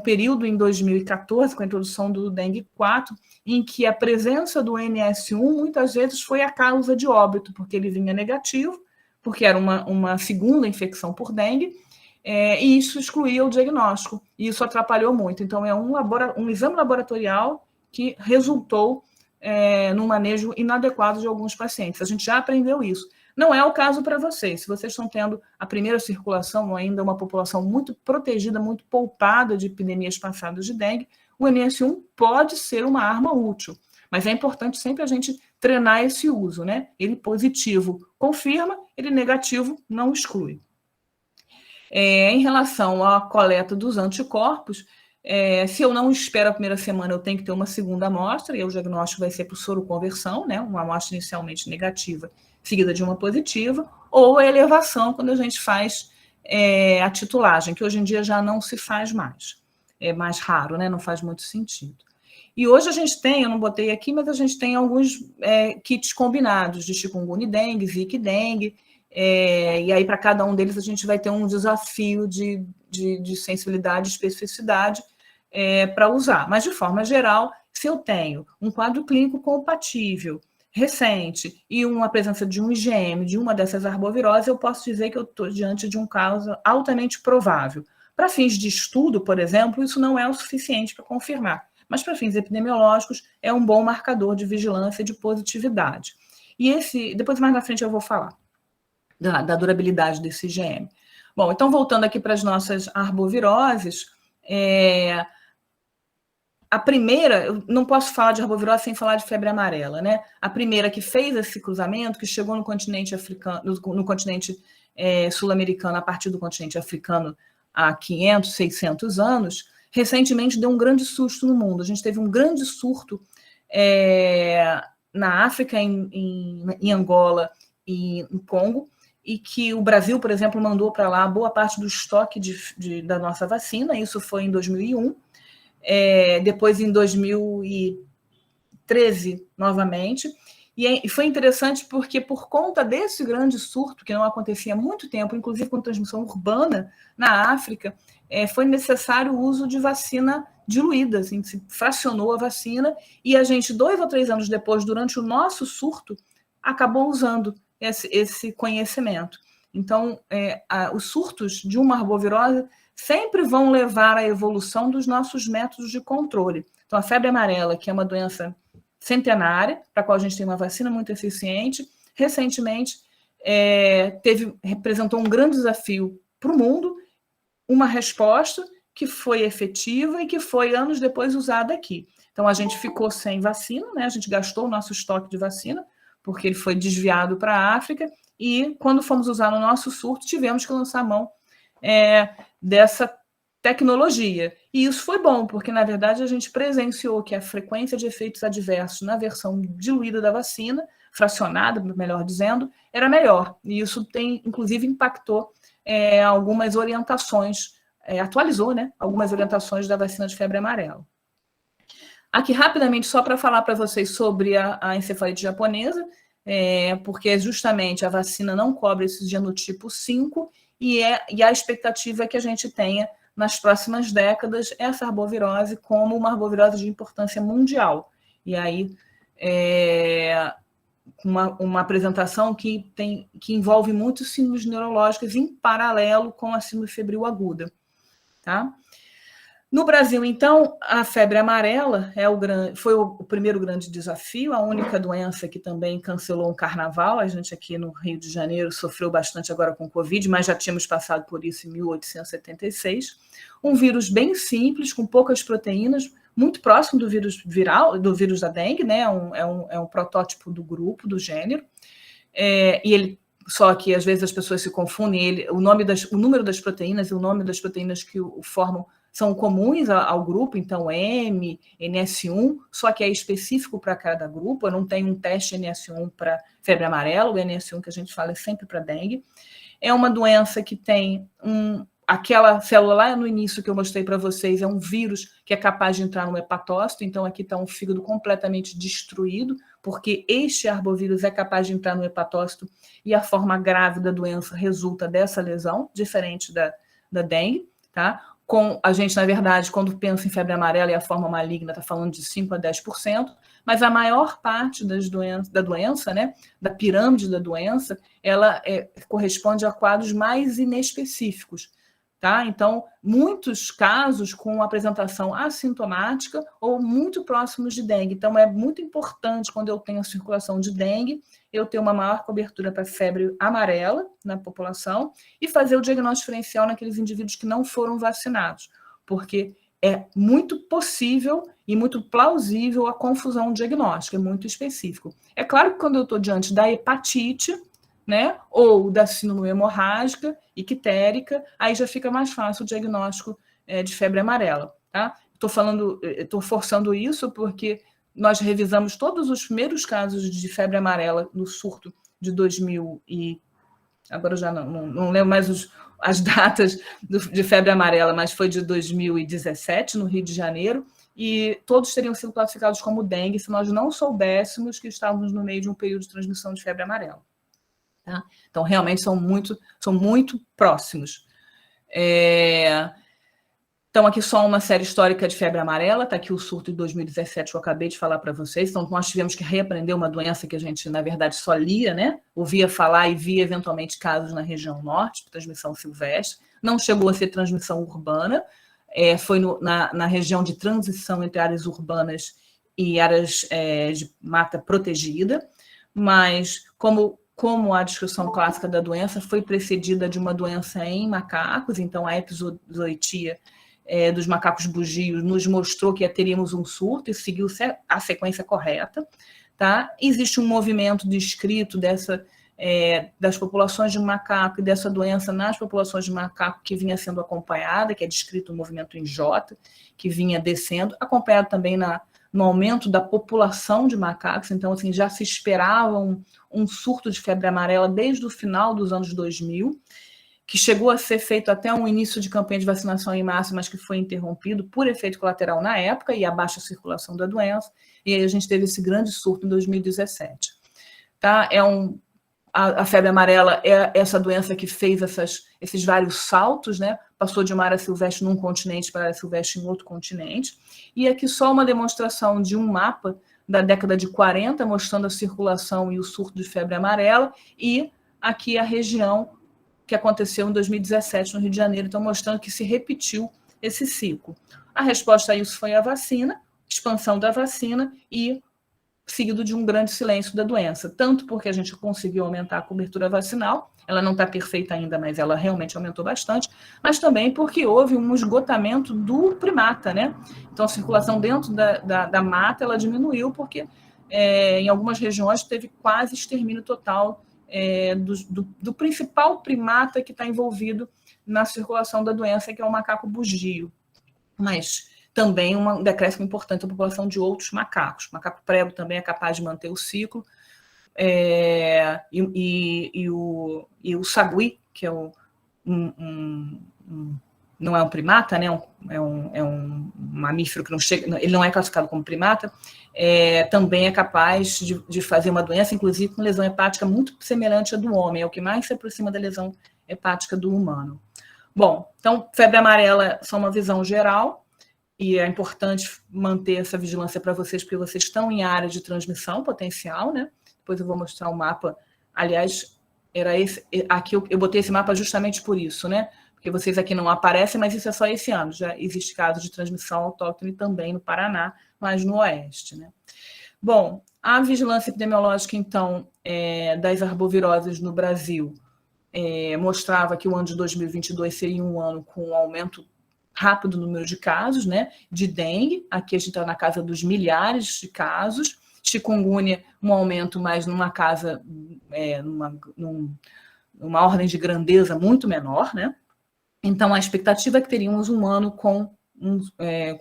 S2: período em 2014, com a introdução do dengue 4, em que a presença do NS1 muitas vezes foi a causa de óbito, porque ele vinha negativo, porque era uma segunda infecção por dengue, e isso excluía o diagnóstico, e isso atrapalhou muito. Então, é um exame laboratorial que resultou num manejo inadequado de alguns pacientes. A gente já aprendeu isso. Não é o caso para vocês. Se vocês estão tendo a primeira circulação, ainda uma população muito protegida, muito poupada de epidemias passadas de dengue, o NS1 pode ser uma arma útil. Mas é importante sempre a gente treinar esse uso, né? Ele positivo confirma, ele negativo não exclui. Em relação à coleta dos anticorpos, se eu não espero a primeira semana, eu tenho que ter uma segunda amostra, e o diagnóstico vai ser por soroconversão, né? Uma amostra inicialmente negativa, seguida de uma positiva, ou a elevação, quando a gente faz a titulagem, que hoje em dia já não se faz mais. É mais raro, né? Não faz muito sentido. E hoje a gente tem, eu não botei aqui, mas a gente tem alguns kits combinados de chikungunya e dengue, zika e dengue, e aí para cada um deles a gente vai ter um desafio de sensibilidade e especificidade para usar. Mas, de forma geral, se eu tenho um quadro clínico compatível, recente, e uma presença de um IgM, de uma dessas arboviroses, eu posso dizer que eu estou diante de um caso altamente provável. Para fins de estudo, por exemplo, isso não é o suficiente para confirmar, mas para fins epidemiológicos é um bom marcador de vigilância e de positividade. E depois mais na frente eu vou falar da durabilidade desse IgM. Bom, então voltando aqui para as nossas arboviroses, a primeira, eu não posso falar de arbovirose sem falar de febre amarela, né? A primeira que fez esse cruzamento, que chegou no continente africano, no continente sul-americano, a partir do continente africano há 500, 600 anos, recentemente deu um grande susto no mundo. A gente teve um grande surto na África, em Angola e no Congo, e que o Brasil, por exemplo, mandou para lá boa parte do estoque da nossa vacina. Isso foi em 2001. Depois, em 2013, novamente. E foi interessante porque, por conta desse grande surto, que não acontecia há muito tempo, inclusive com transmissão urbana na África, foi necessário o uso de vacina diluída, assim, se fracionou a vacina, e a gente, 2 ou 3 anos depois, durante o nosso surto, acabou usando esse conhecimento. Então, os surtos de uma arbovirose sempre vão levar à evolução dos nossos métodos de controle. Então, a febre amarela, que é uma doença centenária, para a qual a gente tem uma vacina muito eficiente, recentemente representou um grande desafio para o mundo, uma resposta que foi efetiva e que foi, anos depois, usada aqui. Então, a gente ficou sem vacina, né? A gente gastou o nosso estoque de vacina, porque ele foi desviado para a África, e quando fomos usar no nosso surto, tivemos que lançar mão dessa tecnologia. E isso foi bom, porque, na verdade, a gente presenciou que a frequência de efeitos adversos na versão diluída da vacina, fracionada, melhor dizendo, era melhor. E isso inclusive, impactou algumas orientações, atualizou, né, algumas orientações da vacina de febre amarela. Aqui, rapidamente, só para falar para vocês sobre a encefalite japonesa, porque justamente a vacina não cobre esse genotipo 5, e a expectativa é que a gente tenha, nas próximas décadas, essa arbovirose como uma arbovirose de importância mundial. E aí, uma apresentação que envolve muitos síndromes neurológicas em paralelo com a síndrome febril aguda. Tá? No Brasil, então, a febre amarela foi o primeiro grande desafio, a única doença que também cancelou um carnaval. A gente aqui no Rio de Janeiro sofreu bastante agora com Covid, mas já tínhamos passado por isso em 1876. Um vírus bem simples, com poucas proteínas, muito próximo do vírus viral, do vírus da dengue, né? É um protótipo do grupo, do gênero. E ele, só que às vezes as pessoas se confundem, o número das proteínas e o nome das proteínas que o formam são comuns ao grupo, então M, NS1, só que é específico para cada grupo. Eu não tenho um teste NS1 para febre amarela, o NS1 que a gente fala é sempre para dengue. É uma doença que tem aquela célula lá no início que eu mostrei para vocês, é um vírus que é capaz de entrar no hepatócito, então aqui está um fígado completamente destruído, porque este arbovírus é capaz de entrar no hepatócito e a forma grave da doença resulta dessa lesão, diferente da dengue, tá? A gente, na verdade, quando pensa em febre amarela e a forma maligna, está falando de 5% a 10%, mas a maior parte da doença, né, da pirâmide da doença, ela corresponde a quadros mais inespecíficos. Tá? Então, muitos casos com apresentação assintomática ou muito próximos de dengue. Então, é muito importante, quando eu tenho a circulação de dengue, eu ter uma maior cobertura para febre amarela na população e fazer o diagnóstico diferencial naqueles indivíduos que não foram vacinados, porque é muito possível e muito plausível a confusão diagnóstica, é muito específico. É claro que quando eu estou diante da hepatite, né, ou da síndrome hemorrágica, ictérica, aí já fica mais fácil o diagnóstico de febre amarela. Tá? Estou forçando isso porque nós revisamos todos os primeiros casos de febre amarela no surto de 2000 e... Agora eu já não lembro mais as datas de febre amarela, mas foi de 2017, no Rio de Janeiro, e todos teriam sido classificados como dengue se nós não soubéssemos que estávamos no meio de um período de transmissão de febre amarela. Tá? Então, realmente, são muito próximos. Então, aqui só uma série histórica de febre amarela, está aqui o surto de 2017 que eu acabei de falar para vocês. Então, nós tivemos que reaprender uma doença que a gente, na verdade, só lia, né? Ouvia falar e via, eventualmente, casos na região norte, transmissão silvestre. Não chegou a ser transmissão urbana, foi na região de transição entre áreas urbanas e áreas de mata protegida, mas como a descrição clássica da doença foi precedida de uma doença em macacos, então a epizootia dos macacos bugios nos mostrou que teríamos um surto e seguiu a sequência correta. Tá? Existe um movimento descrito das populações de macaco e dessa doença nas populações de macaco que vinha sendo acompanhada, que é descrito o movimento em J, que vinha descendo, acompanhado também no aumento da população de macacos. Então, assim, já se esperava um surto de febre amarela desde o final dos anos 2000, que chegou a ser feito até um início de campanha de vacinação em massa, mas que foi interrompido por efeito colateral na época e a baixa circulação da doença, e aí a gente teve esse grande surto em 2017. Tá? A febre amarela é essa doença que fez esses vários saltos, né? Passou de uma área silvestre num continente para área silvestre em outro continente. E aqui só uma demonstração de um mapa da década de 40, mostrando a circulação e o surto de febre amarela, e aqui a região que aconteceu em 2017 no Rio de Janeiro, então mostrando que se repetiu esse ciclo. A resposta a isso foi a vacina, expansão da vacina e seguido de um grande silêncio da doença, tanto porque a gente conseguiu aumentar a cobertura vacinal, ela não está perfeita ainda, mas ela realmente aumentou bastante, mas também porque houve um esgotamento do primata, né? Então a circulação dentro da mata, ela diminuiu porque em algumas regiões teve quase extermínio total do principal primata que está envolvido na circulação da doença, que é o macaco bugio. Mas também um decréscimo importante da população de outros macacos. O macaco prego também é capaz de manter o ciclo. E o sagui, que é não é um primata, né? É um mamífero que não chega, ele não é classificado como primata, também é capaz de fazer uma doença, inclusive com lesão hepática muito semelhante à do homem, é o que mais se aproxima da lesão hepática do humano. Bom, então, febre amarela só uma visão geral, e é importante manter essa vigilância para vocês, porque vocês estão em área de transmissão potencial, né? Depois eu vou mostrar o mapa. Aliás, era esse. Aqui eu botei esse mapa justamente por isso, né? Porque vocês aqui não aparecem, mas isso é só esse ano. Já existe caso de transmissão autóctone também no Paraná, mas no Oeste, né? Bom, a vigilância epidemiológica, então, das arboviroses no Brasil mostrava que o ano de 2022 seria um ano com um aumento rápido do número de casos, né? De dengue, aqui a gente está na casa dos milhares de casos. Chikungunya, um aumento mais numa casa, numa ordem de grandeza muito menor, né? Então, a expectativa é que teríamos um ano com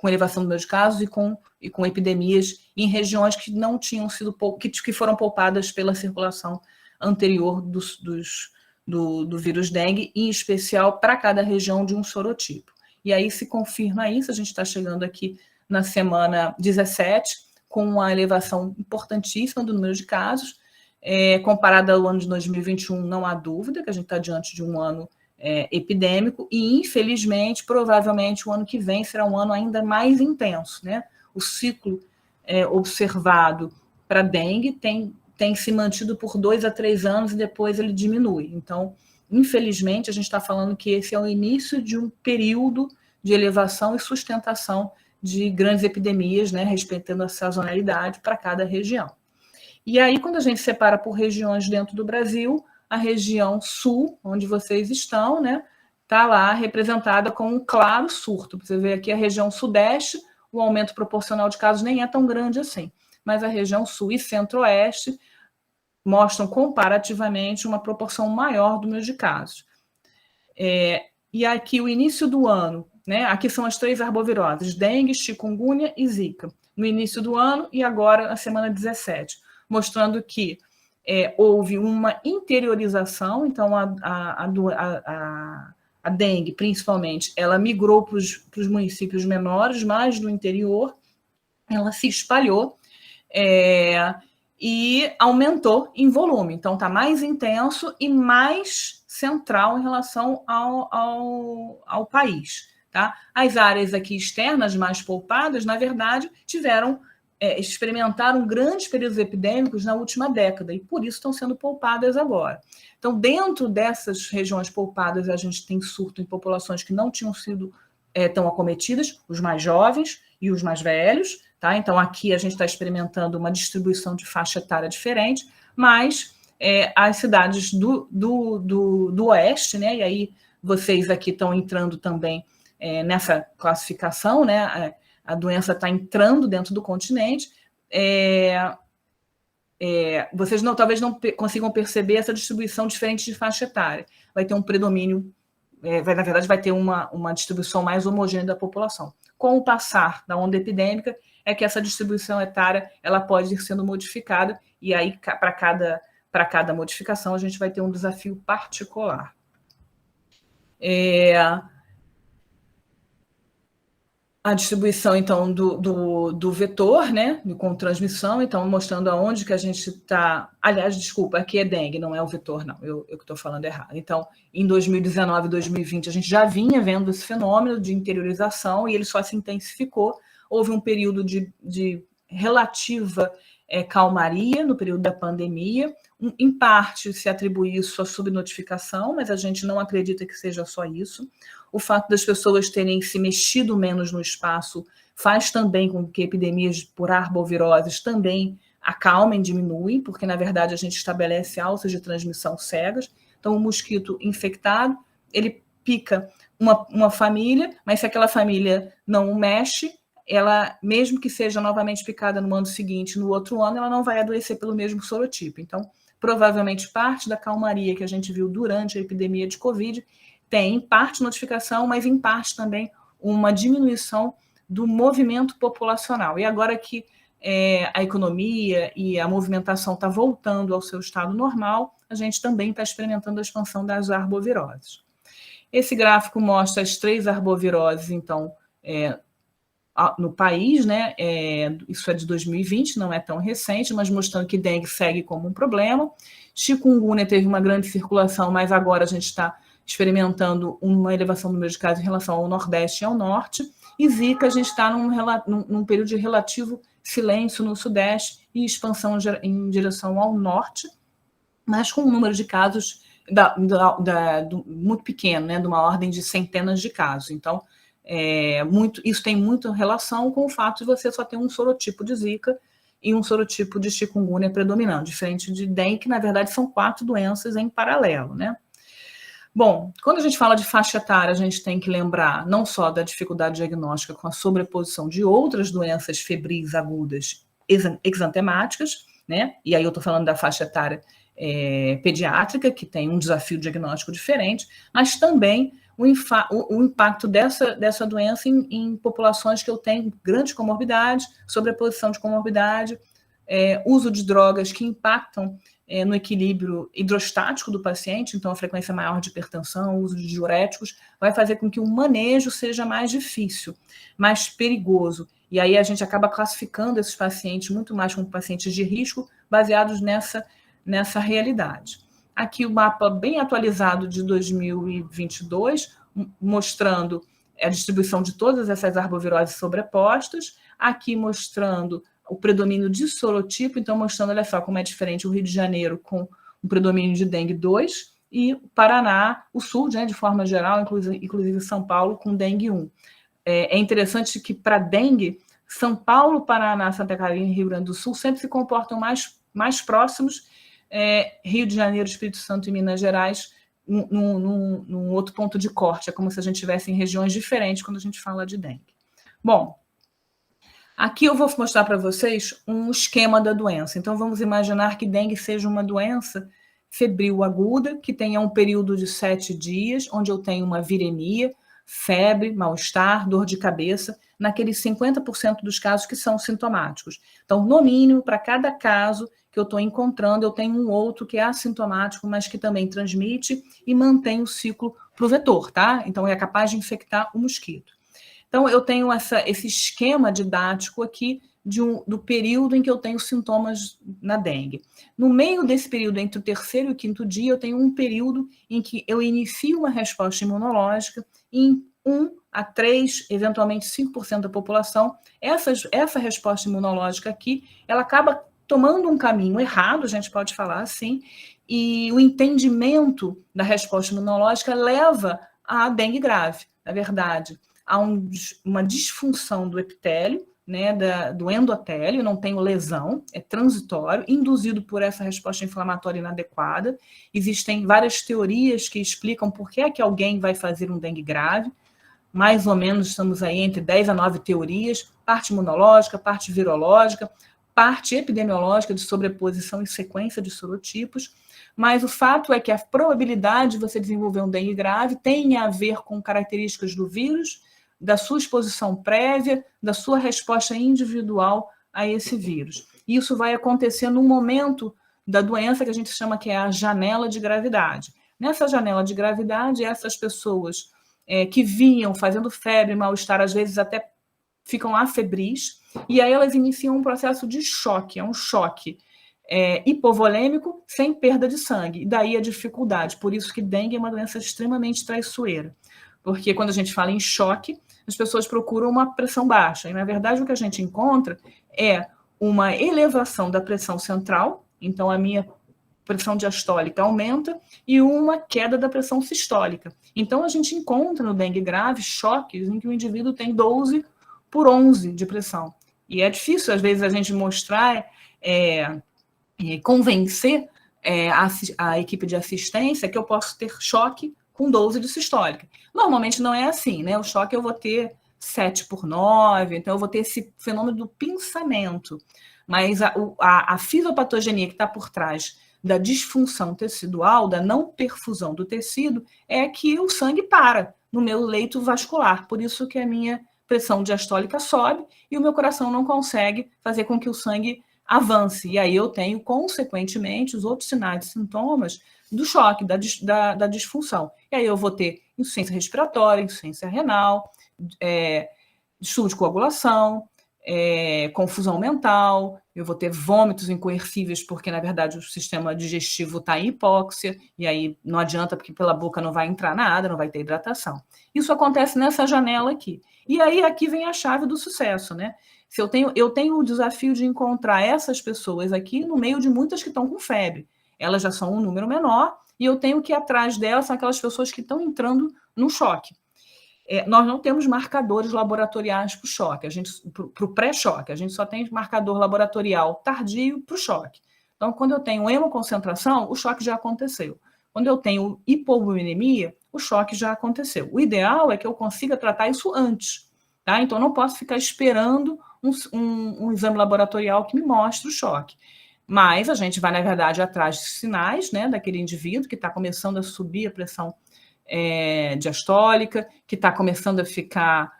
S2: elevação do número de casos e com epidemias em regiões que não tinham sido que foram poupadas pela circulação anterior do vírus dengue, em especial para cada região de um sorotipo. E aí se confirma isso, a gente está chegando aqui na semana 17, com uma elevação importantíssima do número de casos, comparada ao ano de 2021, não há dúvida que a gente está diante de um ano epidêmico, e infelizmente, provavelmente, o ano que vem será um ano ainda mais intenso, né? O ciclo observado para dengue tem se mantido por 2 a 3 anos e depois ele diminui. Então, infelizmente, a gente está falando que esse é o início de um período de elevação e sustentação de grandes epidemias, né, respeitando a sazonalidade para cada região. E aí, quando a gente separa por regiões dentro do Brasil, a região sul, onde vocês estão, né, está lá representada com um claro surto. Você vê aqui a região sudeste, o aumento proporcional de casos nem é tão grande assim, mas a região sul e centro-oeste mostram comparativamente uma proporção maior do número de casos. E aqui o início do ano, né? Aqui são as 3 arboviroses, dengue, chikungunya e zika, no início do ano e agora na semana 17, mostrando que houve uma interiorização, então a dengue, principalmente, ela migrou para os municípios menores, mais do interior, ela se espalhou, e aumentou em volume. Então, está mais intenso e mais central em relação ao país. Tá? As áreas aqui externas, mais poupadas, na verdade, experimentaram grandes períodos epidêmicos na última década, e por isso estão sendo poupadas agora. Então, dentro dessas regiões poupadas, a gente tem surto em populações que não tinham sido tão acometidas, os mais jovens e os mais velhos. Tá? Então, aqui a gente está experimentando uma distribuição de faixa etária diferente, mas as cidades do oeste, né? E aí vocês aqui estão entrando também nessa classificação, né? A doença está entrando dentro do continente. Vocês talvez não consigam perceber essa distribuição diferente de faixa etária. Vai ter um predomínio, na verdade, vai ter uma distribuição mais homogênea da população. Com o passar da onda epidêmica, é que essa distribuição etária ela pode ir sendo modificada, e aí, para cada modificação, a gente vai ter um desafio particular. A distribuição, então, do vetor, né, com transmissão, então, mostrando aonde que a gente está... Aliás, desculpa, aqui é dengue, não é o vetor, não, eu que estou falando errado. Então, em 2019 e 2020, a gente já vinha vendo esse fenômeno de interiorização, e ele só se intensificou. Houve um período de relativa calmaria no período da pandemia. Em parte se atribui isso à subnotificação, mas a gente não acredita que seja só isso. O fato das pessoas terem se mexido menos no espaço faz também com que epidemias por arboviroses também acalmem, diminuem, porque, na verdade, a gente estabelece alças de transmissão cegas. Então, o mosquito infectado, ele pica uma família, mas se aquela família não mexe, ela, mesmo que seja novamente picada no ano seguinte, no outro ano, ela não vai adoecer pelo mesmo sorotipo. Então, provavelmente, parte da calmaria que a gente viu durante a epidemia de Covid tem, em parte, notificação, mas, em parte, também uma diminuição do movimento populacional. E agora que a economia e a movimentação está voltando ao seu estado normal, a gente também está experimentando a expansão das arboviroses. Esse gráfico mostra as 3 arboviroses, então, no país, né? Isso é de 2020, não é tão recente, mas mostrando que dengue segue como um problema. Chikungunya teve uma grande circulação, mas agora a gente está experimentando uma elevação no número de casos em relação ao Nordeste e ao Norte. E Zika, a gente está num período de relativo silêncio no Sudeste e expansão em direção ao Norte, mas com um número de casos muito pequeno, né, de uma ordem de centenas de casos. Então, isso tem muita relação com o fato de você só ter um sorotipo de Zika e um sorotipo de chikungunya predominante, diferente de dengue, que, na verdade, são 4 doenças em paralelo, né? Bom, quando a gente fala de faixa etária, a gente tem que lembrar não só da dificuldade diagnóstica com a sobreposição de outras doenças febris agudas exantemáticas, né? E aí eu estou falando da faixa etária pediátrica, que tem um desafio diagnóstico diferente, mas também o impacto dessa doença em populações que eu tenho grande comorbidade, sobreposição de comorbidade, uso de drogas que impactam no equilíbrio hidrostático do paciente, então a frequência maior de hipertensão, o uso de diuréticos, vai fazer com que o manejo seja mais difícil, mais perigoso. E aí a gente acaba classificando esses pacientes muito mais como pacientes de risco, baseados nessa realidade. Aqui o mapa bem atualizado de 2022, mostrando a distribuição de todas essas arboviroses sobrepostas, aqui mostrando o predomínio de sorotipo, então mostrando, olha só, como é diferente o Rio de Janeiro com um predomínio de dengue 2 e o Paraná, o Sul, né, de forma geral, inclusive São Paulo, com dengue 1. É interessante que para dengue, São Paulo, Paraná, Santa Catarina e Rio Grande do Sul sempre se comportam mais próximos, Rio de Janeiro, Espírito Santo e Minas Gerais, num outro ponto de corte, é como se a gente estivesse em regiões diferentes quando a gente fala de dengue. Bom, aqui eu vou mostrar para vocês um esquema da doença. Então, vamos imaginar que dengue seja uma doença febril aguda, que tenha um período de 7 dias, onde eu tenho uma viremia, febre, mal-estar, dor de cabeça, naqueles 50% dos casos que são sintomáticos. Então, no mínimo, para cada caso que eu estou encontrando, eu tenho um outro que é assintomático, mas que também transmite e mantém o ciclo para o vetor, tá? Então, é capaz de infectar o mosquito. Então, eu tenho esse esquema didático aqui do período em que eu tenho sintomas na dengue. No meio desse período, entre o 3º e o 5º dia, eu tenho um período em que eu inicio uma resposta imunológica e em 1 a 3, eventualmente 5% da população, essa resposta imunológica aqui, ela acaba tomando um caminho errado, a gente pode falar assim, e o entendimento da resposta imunológica leva à dengue grave, na verdade. Há uma disfunção do epitélio, né, do endotélio, não tenho lesão, é transitório, induzido por essa resposta inflamatória inadequada. Existem várias teorias que explicam por que é que alguém vai fazer um dengue grave, mais ou menos estamos aí entre 10 a 9 teorias, parte imunológica, parte virológica, parte epidemiológica de sobreposição e sequência de sorotipos, mas o fato é que a probabilidade de você desenvolver um dengue grave tem a ver com características do vírus, da sua exposição prévia, da sua resposta individual a esse vírus. Isso vai acontecer num momento da doença que a gente chama que é a janela de gravidade. Nessa janela de gravidade, essas pessoas que vinham fazendo febre, mal-estar, às vezes até ficam afebris, e aí elas iniciam um processo de choque, é um choque hipovolêmico sem perda de sangue, e daí a dificuldade. Por isso que dengue é uma doença extremamente traiçoeira, porque quando a gente fala em choque, as pessoas procuram uma pressão baixa, e na verdade o que a gente encontra é uma elevação da pressão central, então a minha pressão diastólica aumenta, e uma queda da pressão sistólica. Então, a gente encontra no dengue grave choques em que o indivíduo tem 12 por 11 de pressão. E é difícil, às vezes, a gente mostrar, convencer a equipe de assistência que eu posso ter choque com 12 de sistólica. Normalmente não é assim, né? O choque eu vou ter 7 por 9, então eu vou ter esse fenômeno do pinçamento. Mas a fisiopatogenia que está por trás da disfunção tecidual, da não perfusão do tecido, é que o sangue para no meu leito vascular. Por isso que a minha pressão diastólica sobe e o meu coração não consegue fazer com que o sangue avance. E aí eu tenho, consequentemente, os outros sinais e sintomas do choque, da disfunção. E aí eu vou ter insuficiência respiratória, insuficiência renal, distúrbio de coagulação, confusão mental, eu vou ter vômitos incoercíveis, porque, na verdade, o sistema digestivo está em hipóxia, e aí não adianta, porque pela boca não vai entrar nada, não vai ter hidratação. Isso acontece nessa janela aqui. E aí, aqui vem a chave do sucesso, né? Se eu tenho o desafio de encontrar essas pessoas aqui no meio de muitas que estão com febre. Elas já são um número menor, e eu tenho que ir atrás delas, são aquelas pessoas que estão entrando no choque. Nós não temos marcadores laboratoriais para o choque, para o pré-choque, a gente só tem marcador laboratorial tardio para o choque. Então, quando eu tenho hemoconcentração, o choque já aconteceu. Quando eu tenho hipovolemia, o choque já aconteceu. O ideal é que eu consiga tratar isso antes, tá? Então, eu não posso ficar esperando um exame laboratorial que me mostre o choque. Mas a gente vai, na verdade, atrás de sinais, né, daquele indivíduo que está começando a subir a pressão diastólica, que está começando a ficar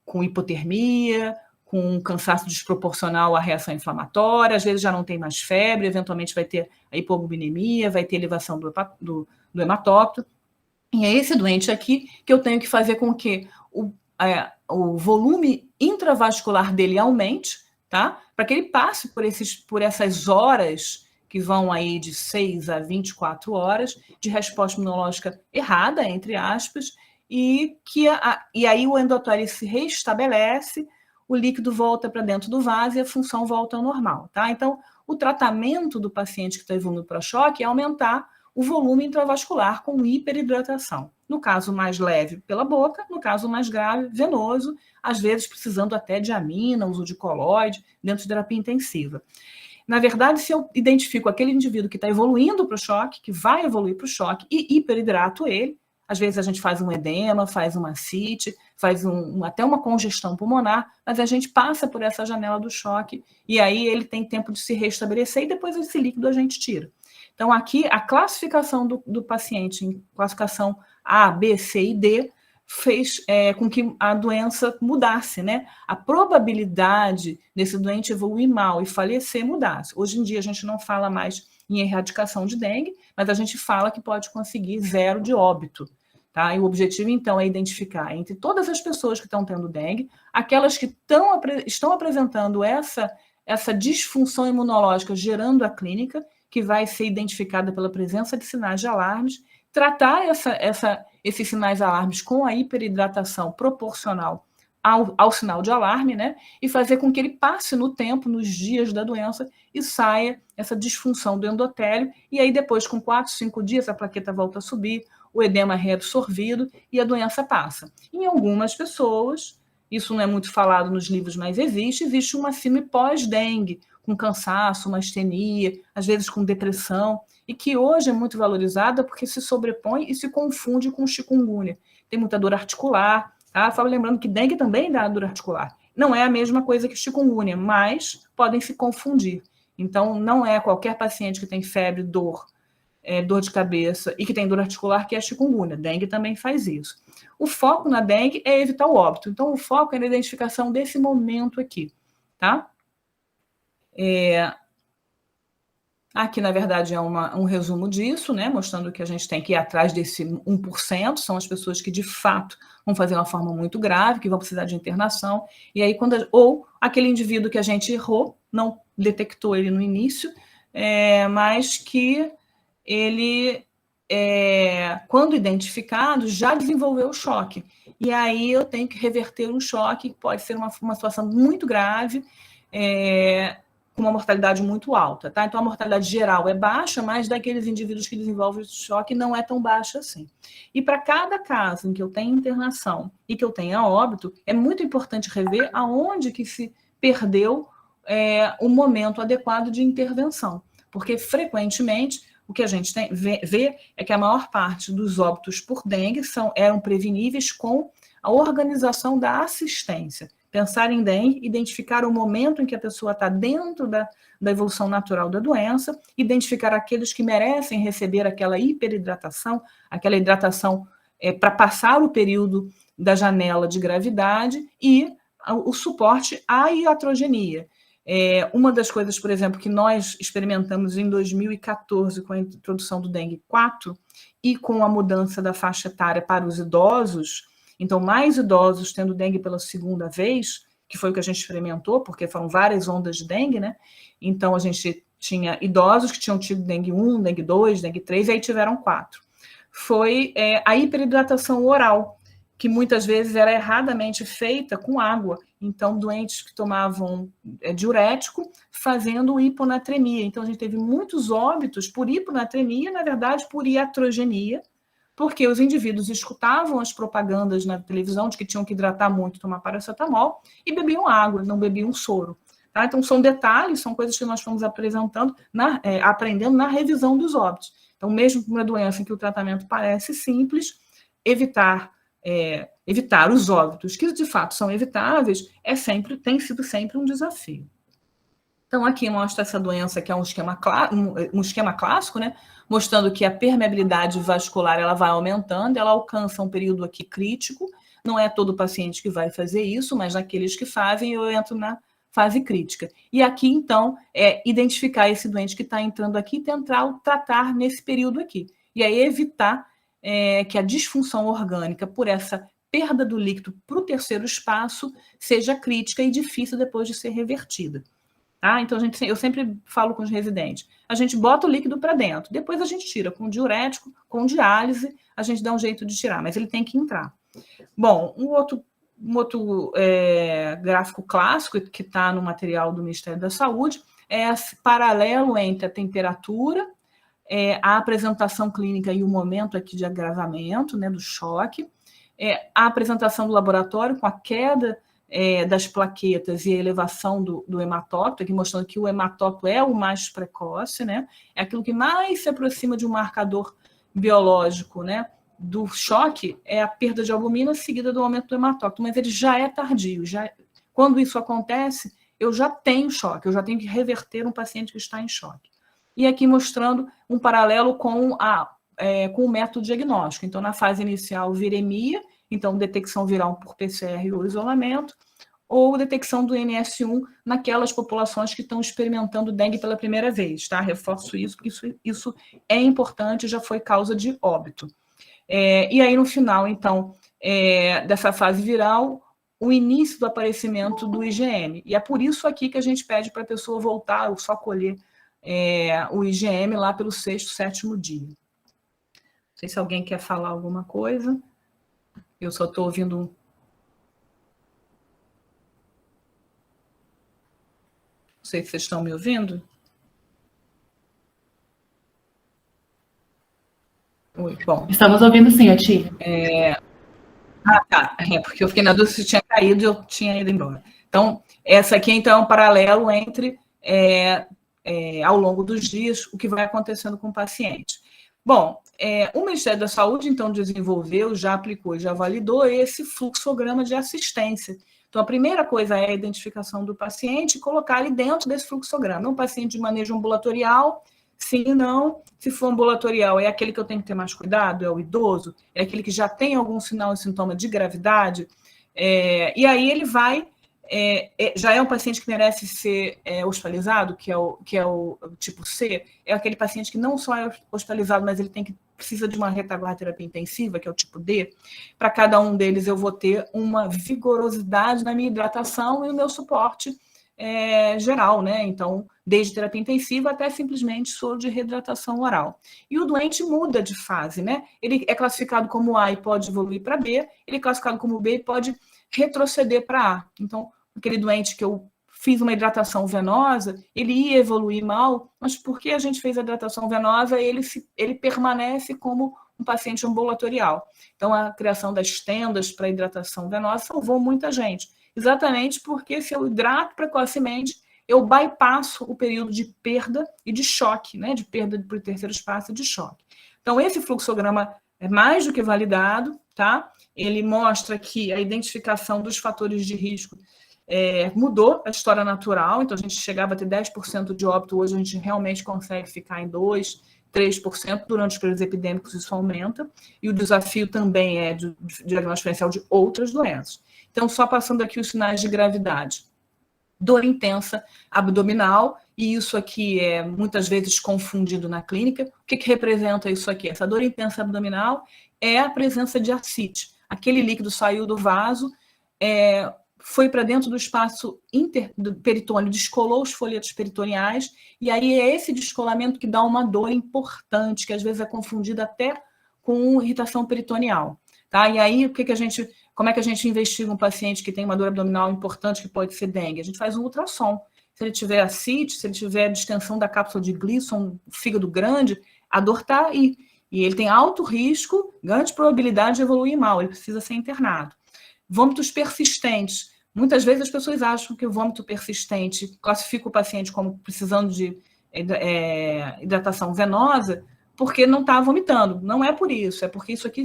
S2: com hipotermia, com um cansaço desproporcional à reação inflamatória, às vezes já não tem mais febre, eventualmente vai ter a hipoglucemia, vai ter elevação do hematócrito. E é esse doente aqui que eu tenho que fazer com que o volume intravascular dele aumente, tá? Para que ele passe por essas horas que vão aí de 6 a 24 horas de resposta imunológica errada, entre aspas, e aí o endotélio se restabelece, o líquido volta para dentro do vaso e a função volta ao normal, tá? Então, o tratamento do paciente que está evoluindo para choque é aumentar o volume intravascular com hiperidratação. No caso mais leve, pela boca, no caso mais grave, venoso, às vezes precisando até de amina, uso de colóide, dentro de terapia intensiva. Na verdade, se eu identifico aquele indivíduo que está evoluindo para o choque, que vai evoluir para o choque, e hiperidrato ele, às vezes a gente faz um edema, faz uma ascite, faz até uma congestão pulmonar, mas a gente passa por essa janela do choque, e aí ele tem tempo de se restabelecer, e depois esse líquido a gente tira. Então, aqui, a classificação do paciente em classificação A, B, C e D, fez com que a doença mudasse, né? A probabilidade desse doente evoluir mal e falecer mudasse. Hoje em dia a gente não fala mais em erradicação de dengue, mas a gente fala que pode conseguir 0 de óbito, tá? E o objetivo, então, é identificar entre todas as pessoas que estão tendo dengue, aquelas que estão apresentando essa disfunção imunológica gerando a clínica, que vai ser identificada pela presença de sinais de alarmes, tratar esses sinais de alarmes com a hiperidratação proporcional ao sinal de alarme, né? E fazer com que ele passe no tempo, nos dias da doença, e saia essa disfunção do endotélio, e aí depois, com 4, 5 dias, a plaqueta volta a subir, o edema é reabsorvido e a doença passa. Em algumas pessoas, isso não é muito falado nos livros, mas existe uma síndrome pós-dengue, com cansaço, uma astenia, às vezes com depressão, e que hoje é muito valorizada porque se sobrepõe e se confunde com chikungunya. Tem muita dor articular, tá? Só lembrando que dengue também dá dor articular. Não é a mesma coisa que chikungunya, mas podem se confundir. Então, não é qualquer paciente que tem febre, dor de cabeça e que tem dor articular que é chikungunya. Dengue também faz isso. O foco na dengue é evitar o óbito. Então, o foco é na identificação desse momento aqui, tá? Aqui, na verdade, é um resumo disso, né? Mostrando que a gente tem que ir atrás desse 1%, são as pessoas que, de fato, vão fazer uma forma muito grave, que vão precisar de internação, e aí, ou aquele indivíduo que a gente errou, não detectou ele no início, mas que ele, quando identificado, já desenvolveu o choque. E aí eu tenho que reverter um choque, que pode ser uma situação muito grave, com uma mortalidade muito alta, tá? Então, a mortalidade geral é baixa, mas daqueles indivíduos que desenvolvem choque não é tão baixa assim. E para cada caso em que eu tenho internação e que eu tenha óbito, é muito importante rever aonde que se perdeu o momento adequado de intervenção, porque frequentemente o que a gente vê é que a maior parte dos óbitos por dengue eram preveníveis com a organização da assistência. Pensar em dengue, identificar o momento em que a pessoa está dentro da evolução natural da doença, identificar aqueles que merecem receber aquela hiperidratação, aquela hidratação para passar o período da janela de gravidade e o suporte à iatrogenia. Uma das coisas, por exemplo, que nós experimentamos em 2014 com a introdução do dengue 4 e com a mudança da faixa etária para os idosos, então, mais idosos tendo dengue pela segunda vez, que foi o que a gente experimentou, porque foram várias ondas de dengue, né? Então, a gente tinha idosos que tinham tido dengue 1, dengue 2, dengue 3, e aí tiveram 4. Foi a hiperidratação oral, que muitas vezes era erradamente feita com água. Então, doentes que tomavam diurético fazendo hiponatremia. Então, a gente teve muitos óbitos por hiponatremia, na verdade, por iatrogenia, porque os indivíduos escutavam as propagandas na televisão de que tinham que hidratar muito, tomar paracetamol, e bebiam água, não bebiam soro. Tá? Então, são detalhes, são coisas que nós fomos aprendendo na revisão dos óbitos. Então, mesmo com uma doença em que o tratamento parece simples, evitar os óbitos, que de fato são evitáveis, tem sido sempre um desafio. Então, aqui mostra essa doença que é um esquema clássico, né? Mostrando que a permeabilidade vascular ela vai aumentando, ela alcança um período aqui crítico. Não é todo paciente que vai fazer isso, mas naqueles que fazem, eu entro na fase crítica. E aqui, então, é identificar esse doente que está entrando aqui e tentar tratar nesse período aqui. E aí evitar que a disfunção orgânica, por essa perda do líquido para o terceiro espaço, seja crítica e difícil depois de ser revertida. Tá? Então, eu sempre falo com os residentes, a gente bota o líquido para dentro, depois a gente tira com diurético, com diálise, a gente dá um jeito de tirar, mas ele tem que entrar. Bom, um outro gráfico clássico que está no material do Ministério da Saúde é esse paralelo entre a temperatura, a apresentação clínica e o momento aqui de agravamento, né, do choque, a apresentação do laboratório com a queda das plaquetas e a elevação do hematócrito, aqui mostrando que o hematócrito é o mais precoce, né? É aquilo que mais se aproxima de um marcador biológico, né? Do choque, é a perda de albumina seguida do aumento do hematócrito, mas ele já é tardio. Quando isso acontece, eu já tenho choque, eu já tenho que reverter um paciente que está em choque. E aqui mostrando um paralelo com o método diagnóstico. Então, na fase inicial, viremia, então, detecção viral por PCR ou isolamento, ou detecção do NS1 naquelas populações que estão experimentando dengue pela primeira vez, tá? Reforço isso, porque isso é importante, já foi causa de óbito. E aí, no final, então, dessa fase viral, o início do aparecimento do IgM. E é por isso aqui que a gente pede para a pessoa voltar ou só colher o IgM lá pelo 6º, 7º dia. Não sei se alguém quer falar alguma coisa. Eu só estou ouvindo. Não sei se vocês estão me ouvindo. Oi, bom.
S4: Estamos ouvindo sim, Otília.
S2: Tá. Porque eu fiquei na dúvida se tinha caído e eu tinha ido embora. Então, essa aqui, então, é um paralelo entre, ao longo dos dias, o que vai acontecendo com o paciente. Bom, o Ministério da Saúde, então, desenvolveu, já aplicou e já validou esse fluxograma de assistência. Então, a primeira coisa é a identificação do paciente e colocar ele dentro desse fluxograma. É um paciente de manejo ambulatorial? Sim ou não? Se for ambulatorial, é aquele que eu tenho que ter mais cuidado? É o idoso? É aquele que já tem algum sinal e sintoma de gravidade? E aí ele vai... já é um paciente que merece ser hospitalizado, que é o tipo C, é aquele paciente que não só é hospitalizado, mas ele precisa de uma retaguarda terapia intensiva, que é o tipo D. Para cada um deles eu vou ter uma vigorosidade na minha hidratação e no meu suporte geral, né? Então, desde terapia intensiva até simplesmente soro de reidratação oral. E o doente muda de fase, né? Ele é classificado como A e pode evoluir para B, ele é classificado como B e pode retroceder para A. Então, aquele doente que eu fiz uma hidratação venosa, ele ia evoluir mal, mas porque a gente fez a hidratação venosa, ele permanece como um paciente ambulatorial. Então, a criação das tendas para hidratação venosa salvou muita gente, exatamente porque se eu hidrato precocemente, eu bypasso o período de perda e de choque, né, de perda para o terceiro espaço e de choque. Então, esse fluxograma é mais do que validado, tá? Ele mostra que a identificação dos fatores de risco mudou a história natural, então a gente chegava a ter 10% de óbito, hoje a gente realmente consegue ficar em 2%, 3%, durante os períodos epidêmicos isso aumenta, e o desafio também é de diagnóstico diferencial de outras doenças. Então, só passando aqui os sinais de gravidade. Dor intensa abdominal, e isso aqui é muitas vezes confundido na clínica. O que representa isso aqui? Essa dor intensa abdominal é a presença de ascite. Aquele líquido saiu do vaso, foi para dentro do espaço do peritônio, descolou os folhetos peritoneais, e aí é esse descolamento que dá uma dor importante, que às vezes é confundida até com irritação peritoneal. Tá? E aí, como é que a gente investiga um paciente que tem uma dor abdominal importante, que pode ser dengue? A gente faz um ultrassom. Se ele tiver ascite, se ele tiver distensão da cápsula de Gleason, fígado grande, a dor está aí. E ele tem alto risco, grande probabilidade de evoluir mal, ele precisa ser internado. Vômitos persistentes. Muitas vezes as pessoas acham que o vômito persistente classifica o paciente como precisando de hidratação venosa porque não está vomitando. Não é por isso, é porque isso aqui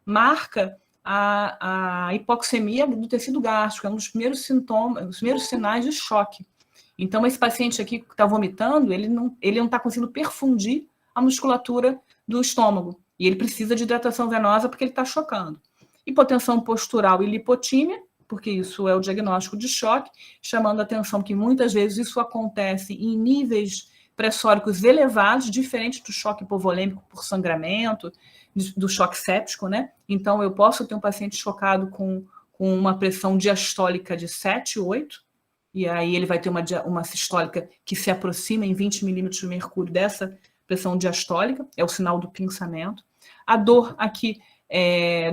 S2: marca a hipoxemia do tecido gástrico, é um dos primeiros sintomas, os primeiros sinais de choque. Então, esse paciente aqui que está vomitando, ele não está conseguindo perfundir a musculatura do estômago. E ele precisa de hidratação venosa porque ele está chocando. Hipotensão postural e lipotímia, porque isso é o diagnóstico de choque, chamando a atenção que muitas vezes isso acontece em níveis pressóricos elevados, diferente do choque hipovolêmico por sangramento, do choque séptico, né? Então, eu posso ter um paciente chocado com uma pressão diastólica de 7, 8, e aí ele vai ter uma sistólica que se aproxima em 20 milímetros de mercúrio dessa pressão diastólica, é o sinal do pinçamento. A dor aqui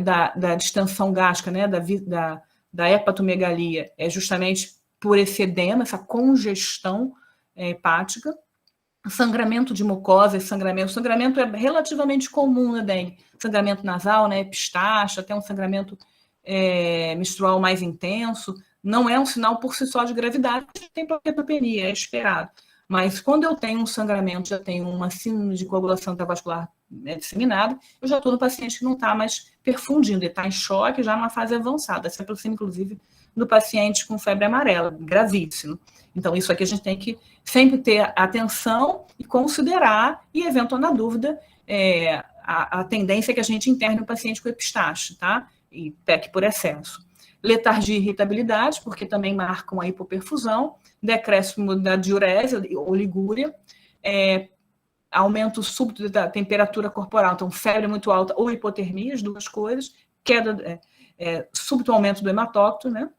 S2: da distensão gástrica, né, da hepatomegalia, é justamente por esse edema, essa congestão hepática. Sangramento de mucosa, sangramento é relativamente comum na dengue, sangramento nasal, né, epistaxe, até um sangramento menstrual mais intenso, não é um sinal por si só de gravidade, tem plaquetopenia, é esperado. Mas quando eu tenho um sangramento, já tenho uma síndrome de coagulação intravascular disseminada, eu já estou no paciente que não está mais perfundindo, ele está em choque, já numa fase avançada, se aproxima, inclusive, do paciente com febre amarela, gravíssimo. Então, isso aqui a gente tem que sempre ter atenção e considerar, e, eventualmente, na dúvida, a tendência é que a gente interne o paciente com epistaxe, tá? E PEC por excesso. Letargia e irritabilidade, porque também marcam a hipoperfusão, decréscimo da diurese, oligúria, aumento súbito da temperatura corporal, então febre muito alta ou hipotermia, as duas coisas, súbito aumento do hematócrito, né?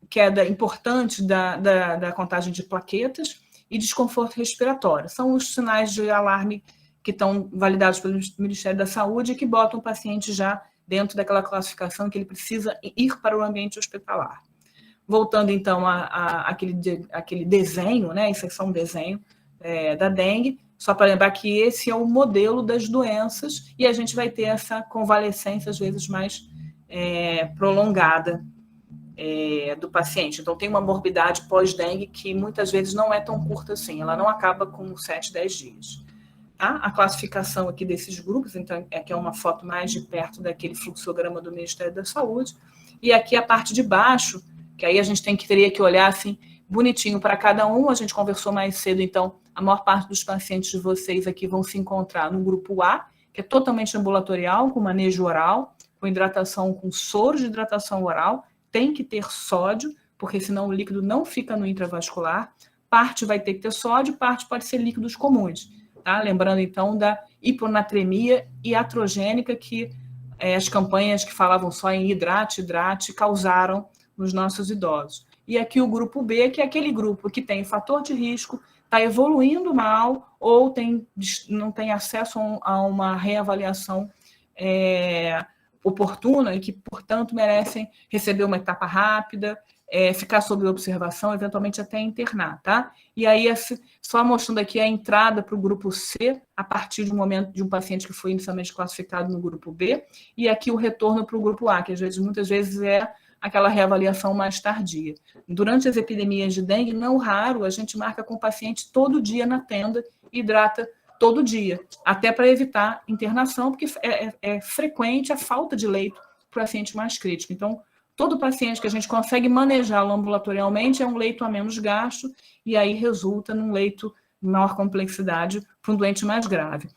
S2: Queda importante da contagem de plaquetas e desconforto respiratório. São os sinais de alarme que estão validados pelo Ministério da Saúde e que botam o paciente já dentro daquela classificação que ele precisa ir para o ambiente hospitalar. Voltando, então, àquele desenho, né? Isso é só um desenho da dengue, só para lembrar que esse é o modelo das doenças e a gente vai ter essa convalescência, às vezes, mais prolongada do paciente. Então, tem uma morbidade pós-dengue que muitas vezes não é tão curta assim, ela não acaba com 7, 10 dias. Tá? A classificação aqui desses grupos, então, aqui é uma foto mais de perto daquele fluxograma do Ministério da Saúde, e aqui a parte de baixo, que aí a gente teria que olhar assim, bonitinho para cada um, a gente conversou mais cedo, então, a maior parte dos pacientes de vocês aqui vão se encontrar no grupo A, que é totalmente ambulatorial, com manejo oral, com hidratação, com soro de hidratação oral, tem que ter sódio, porque senão o líquido não fica no intravascular, parte vai ter que ter sódio, parte pode ser líquidos comuns. Tá? Lembrando, então, da hiponatremia iatrogênica que as campanhas que falavam só em hidrate causaram nos nossos idosos. E aqui o grupo B, que é aquele grupo que tem fator de risco, está evoluindo mal ou não tem acesso a uma reavaliação oportuna e que, portanto, merecem receber uma etapa rápida, ficar sob observação, eventualmente até internar, tá? E aí, só mostrando aqui a entrada para o grupo C, a partir do momento de um paciente que foi inicialmente classificado no grupo B, e aqui o retorno para o grupo A, que muitas vezes é aquela reavaliação mais tardia. Durante as epidemias de dengue, não raro, a gente marca com o paciente todo dia na tenda, hidrata todo dia, até para evitar internação, porque é frequente a falta de leito para o paciente mais crítico. Então, todo paciente que a gente consegue manejá-lo ambulatorialmente é um leito a menos gasto, e aí resulta num leito de maior complexidade para um doente mais grave.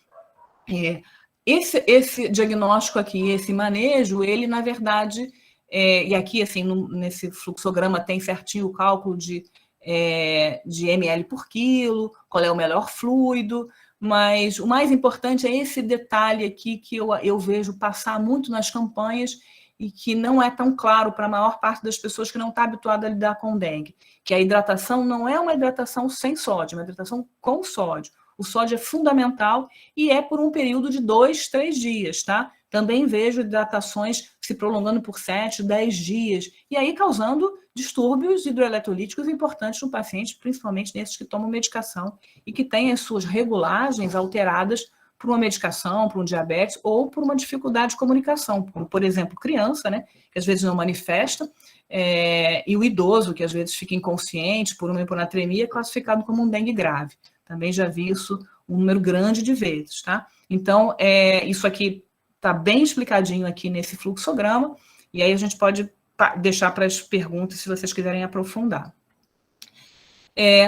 S2: Esse diagnóstico aqui, esse manejo, ele, na verdade, e aqui, assim, nesse fluxograma tem certinho o cálculo de ml por quilo, qual é o melhor fluido, mas o mais importante é esse detalhe aqui que eu vejo passar muito nas campanhas e que não é tão claro para a maior parte das pessoas que não está habituada a lidar com dengue, que a hidratação não é uma hidratação sem sódio, é uma hidratação com sódio. O sódio é fundamental e é por um período de 2, 3 dias, tá? Também vejo hidratações se prolongando por 7, 10 dias, e aí causando distúrbios hidroeletrolíticos importantes no paciente, principalmente nesses que tomam medicação e que têm as suas regulagens alteradas por uma medicação, por um diabetes ou por uma dificuldade de comunicação, como, por exemplo, criança, né, que às vezes não manifesta, e o idoso, que às vezes fica inconsciente por uma hiponatremia, classificado como um dengue grave. Também já vi isso um número grande de vezes, tá? Então, isso aqui está bem explicadinho aqui nesse fluxograma, e aí a gente pode deixar para as perguntas se vocês quiserem aprofundar.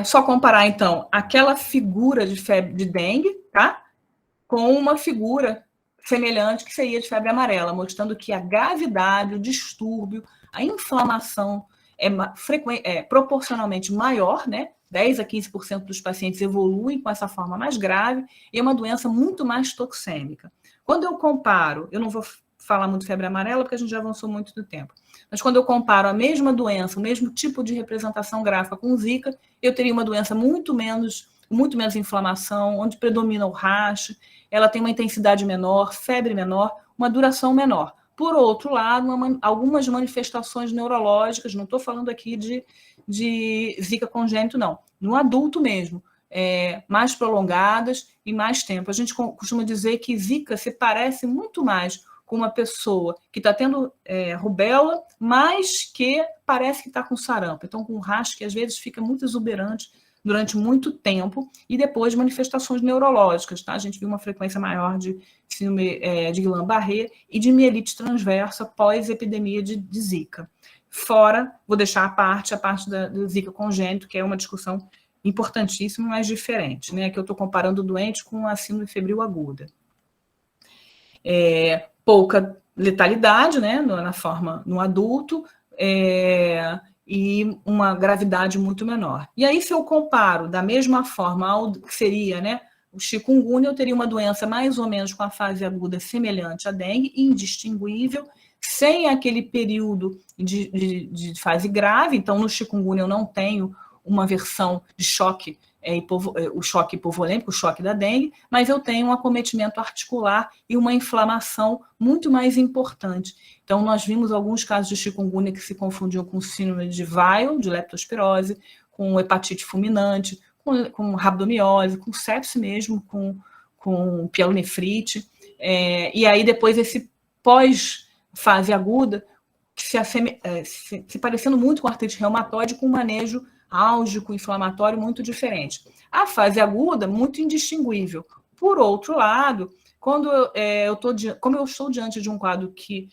S2: Só comparar, então, aquela figura de febre de dengue, tá? Com uma figura semelhante que seria de febre amarela, mostrando que a gravidade, o distúrbio, a inflamação é proporcionalmente maior, né? 10 a 15% dos pacientes evoluem com essa forma mais grave e é uma doença muito mais toxêmica. Quando eu comparo, eu não vou falar muito de febre amarela porque a gente já avançou muito no tempo, mas quando eu comparo a mesma doença, o mesmo tipo de representação gráfica com Zika, eu teria uma doença muito menos inflamação, onde predomina o rash, ela tem uma intensidade menor, febre menor, uma duração menor. Por outro lado, algumas manifestações neurológicas, não estou falando aqui de Zika congênito, não, no adulto mesmo, mais prolongadas e mais tempo. A gente costuma dizer que Zika se parece muito mais com uma pessoa que está tendo rubéola, mas que parece que está com sarampo. Então, com um rash que às vezes fica muito exuberante durante muito tempo, e depois manifestações neurológicas, tá? A gente viu uma frequência maior de síndrome de Guillain-Barré e de mielite transversa pós-epidemia de Zika. Fora, vou deixar a parte do Zika congênito, que é uma discussão importantíssima, mas diferente, né? Que eu estou comparando o doente com a síndrome febril aguda. Pouca letalidade, né? No adulto, e uma gravidade muito menor. E aí, se eu comparo da mesma forma ao que seria, né, o chikungunya, eu teria uma doença mais ou menos com a fase aguda semelhante à dengue, indistinguível, sem aquele período de fase grave. Então, no chikungunya eu não tenho uma versão de choque, o choque hipovolêmico, o choque da dengue, mas eu tenho um acometimento articular e uma inflamação muito mais importante. Então, nós vimos alguns casos de chikungunya que se confundiam com síndrome de Weil, de leptospirose, com hepatite fulminante, com rabdomiose, com sepse mesmo, com pielonefrite, e aí depois esse pós-fase aguda, se parecendo muito com artrite reumatoide, com um manejo álgico, inflamatório muito diferente. A fase aguda, muito indistinguível. Por outro lado, como eu estou diante de um quadro que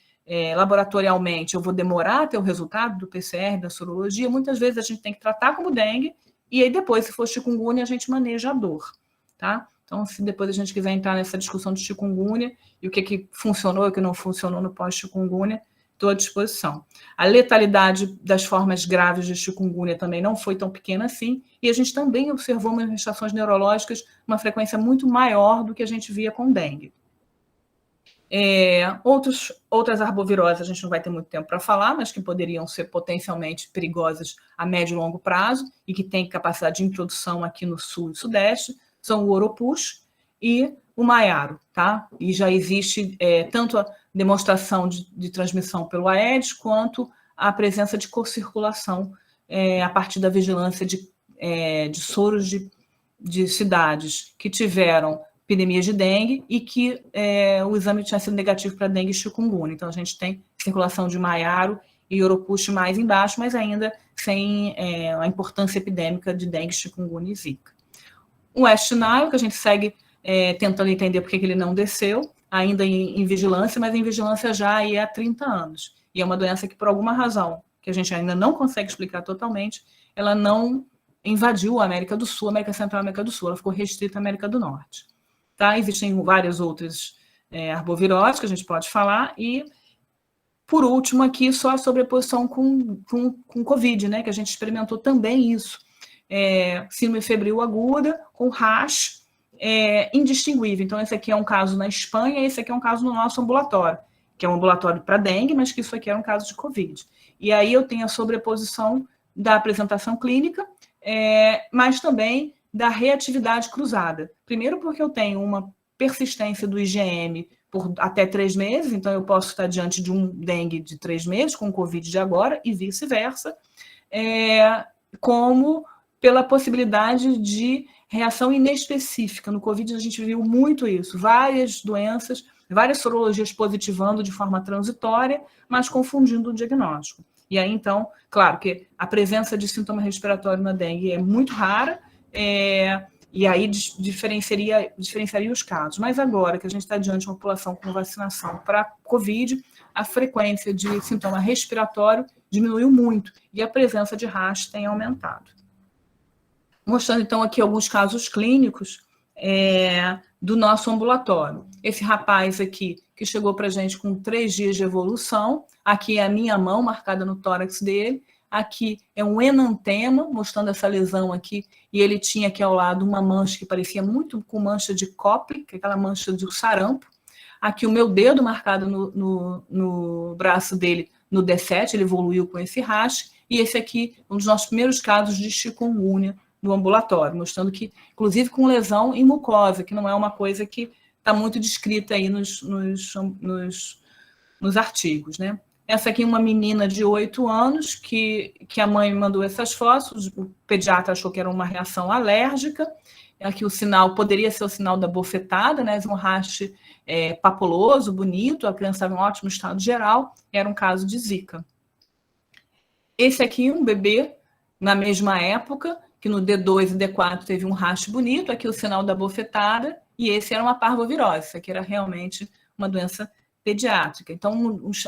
S2: laboratorialmente eu vou demorar a ter o resultado do PCR, da sorologia, muitas vezes a gente tem que tratar como dengue, e aí depois, se for chikungunya, a gente maneja a dor, tá? Então, se depois a gente quiser entrar nessa discussão de chikungunya e o que funcionou e o que não funcionou no pós-chikungunya, estou à disposição. A letalidade das formas graves de chikungunya também não foi tão pequena assim, e a gente também observou manifestações neurológicas uma frequência muito maior do que a gente via com dengue. Outras arboviroses a gente não vai ter muito tempo para falar, mas que poderiam ser potencialmente perigosas a médio e longo prazo e que têm capacidade de introdução aqui no sul e sudeste, são o Oropus e o Maiaro, tá? E já existe tanto a demonstração de transmissão pelo Aedes quanto a presença de co-circulação a partir da vigilância de soros de cidades que tiveram epidemias de dengue e que o exame tinha sido negativo para dengue e chikungunya. Então, a gente tem circulação de Maiaro e Oropuxi mais embaixo, mas ainda sem a importância epidêmica de dengue, chikungunya e zika. O West Nile, que a gente segue tentando entender por que ele não desceu, ainda em vigilância, mas em vigilância já aí há 30 anos. E é uma doença que, por alguma razão, que a gente ainda não consegue explicar totalmente, ela não invadiu a América do Sul, América Central e América do Sul, ela ficou restrita à América do Norte. Tá? Existem várias outras arboviroses que a gente pode falar, e, por último, aqui, só a sobreposição com Covid, né, que a gente experimentou também isso. Síndrome febril aguda, com rash, indistinguível. Então, esse aqui é um caso na Espanha, esse aqui é um caso no nosso ambulatório, que é um ambulatório para dengue, mas que isso aqui era um caso de Covid. E aí eu tenho a sobreposição da apresentação clínica, mas também da reatividade cruzada. Primeiro porque eu tenho uma persistência do IgM por até 3 meses, então eu posso estar diante de um dengue de 3 meses, com o Covid de agora, e vice-versa, como pela possibilidade de reação inespecífica. No Covid a gente viu muito isso, várias doenças, várias sorologias positivando de forma transitória, mas confundindo o diagnóstico. E aí, então, claro que a presença de sintoma respiratório na dengue é muito rara, e aí diferenciaria os casos. Mas agora que a gente está diante de uma população com vacinação para Covid, a frequência de sintoma respiratório diminuiu muito, e a presença de rash tem aumentado. Mostrando, então, aqui alguns casos clínicos do nosso ambulatório. Esse rapaz aqui, que chegou para a gente com 3 dias de evolução, aqui é a minha mão marcada no tórax dele, aqui é um enantema, mostrando essa lesão aqui, e ele tinha aqui ao lado uma mancha que parecia muito com mancha de Koplik, que é aquela mancha do sarampo. Aqui o meu dedo marcado no braço dele, no D7, ele evoluiu com esse rash, e esse aqui, um dos nossos primeiros casos de chikungunya no ambulatório, mostrando que, inclusive com lesão em mucosa, que não é uma coisa que está muito descrita aí nos artigos, né? Essa aqui é uma menina de 8 anos que a mãe mandou essas fotos, o pediatra achou que era uma reação alérgica, aqui o sinal poderia ser o sinal da bofetada, né? Um rash papuloso, bonito, a criança estava em ótimo estado geral, era um caso de zika. Esse aqui, um bebê, na mesma época, que no D2 e D4 teve um rash bonito, aqui o sinal da bofetada, e esse era uma parvovirose, isso aqui era realmente uma doença pediátrica. Então,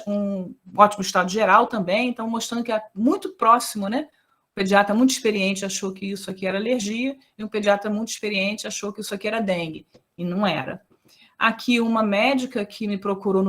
S2: um ótimo estado geral também, então mostrando que é muito próximo, né? O pediatra muito experiente achou que isso aqui era alergia, e um pediatra muito experiente achou que isso aqui era dengue, e não era. Aqui uma médica que me procurou,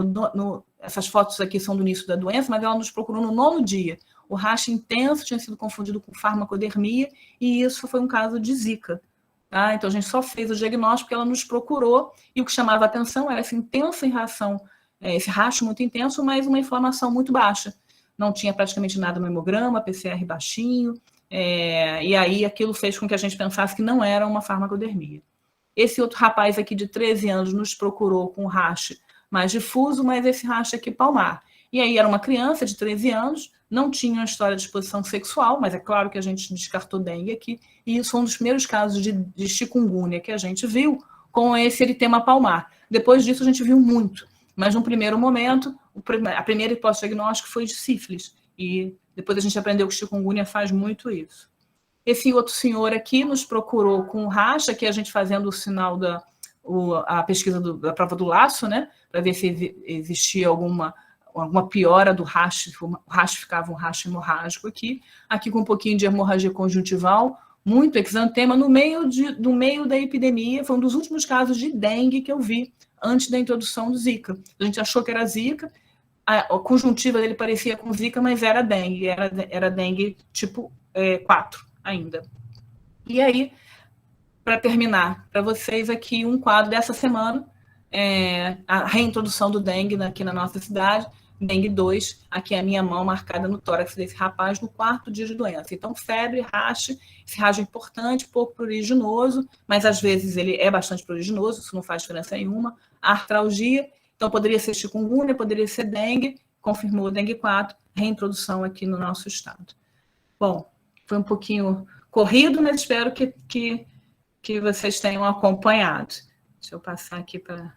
S2: essas fotos aqui são do início da doença, mas ela nos procurou no 9º dia. O rash intenso tinha sido confundido com farmacodermia, e isso foi um caso de zika. Tá? Então, a gente só fez o diagnóstico porque ela nos procurou, e o que chamava a atenção era essa intensa reação, esse rash muito intenso, mas uma inflamação muito baixa. Não tinha praticamente nada no hemograma, PCR baixinho, e aí aquilo fez com que a gente pensasse que não era uma farmacodermia. Esse outro rapaz aqui de 13 anos nos procurou com rash mais difuso, mas esse rash aqui palmar. E aí era uma criança de 13 anos, não tinha uma história de exposição sexual, mas é claro que a gente descartou dengue aqui, e isso foi um dos primeiros casos de chikungunya que a gente viu com esse eritema palmar. Depois disso a gente viu muito, mas no primeiro momento, a primeira hipótese diagnóstica foi de sífilis, e depois a gente aprendeu que chikungunya faz muito isso. Esse outro senhor aqui nos procurou com racha, que a gente fazendo o sinal a pesquisa da prova do laço, né, para ver se existia alguma piora do rash, o rash ficava um rash hemorrágico aqui com um pouquinho de hemorragia conjuntival, muito exantema no meio da epidemia, foi um dos últimos casos de dengue que eu vi antes da introdução do Zika. A gente achou que era Zika, a conjuntiva dele parecia com Zika, mas era dengue, era dengue tipo 4 ainda. E aí, para terminar, para vocês aqui um quadro dessa semana, a reintrodução do dengue aqui na nossa cidade, dengue 2, aqui é a minha mão marcada no tórax desse rapaz no 4º dia de doença. Então, febre, rash, esse rash é importante, pouco pruriginoso, mas às vezes ele é bastante pruriginoso, isso não faz diferença nenhuma. Artralgia, então poderia ser chikungunya, poderia ser dengue, confirmou dengue 4, reintrodução aqui no nosso estado. Bom, foi um pouquinho corrido, mas espero que vocês tenham acompanhado. Deixa eu passar aqui para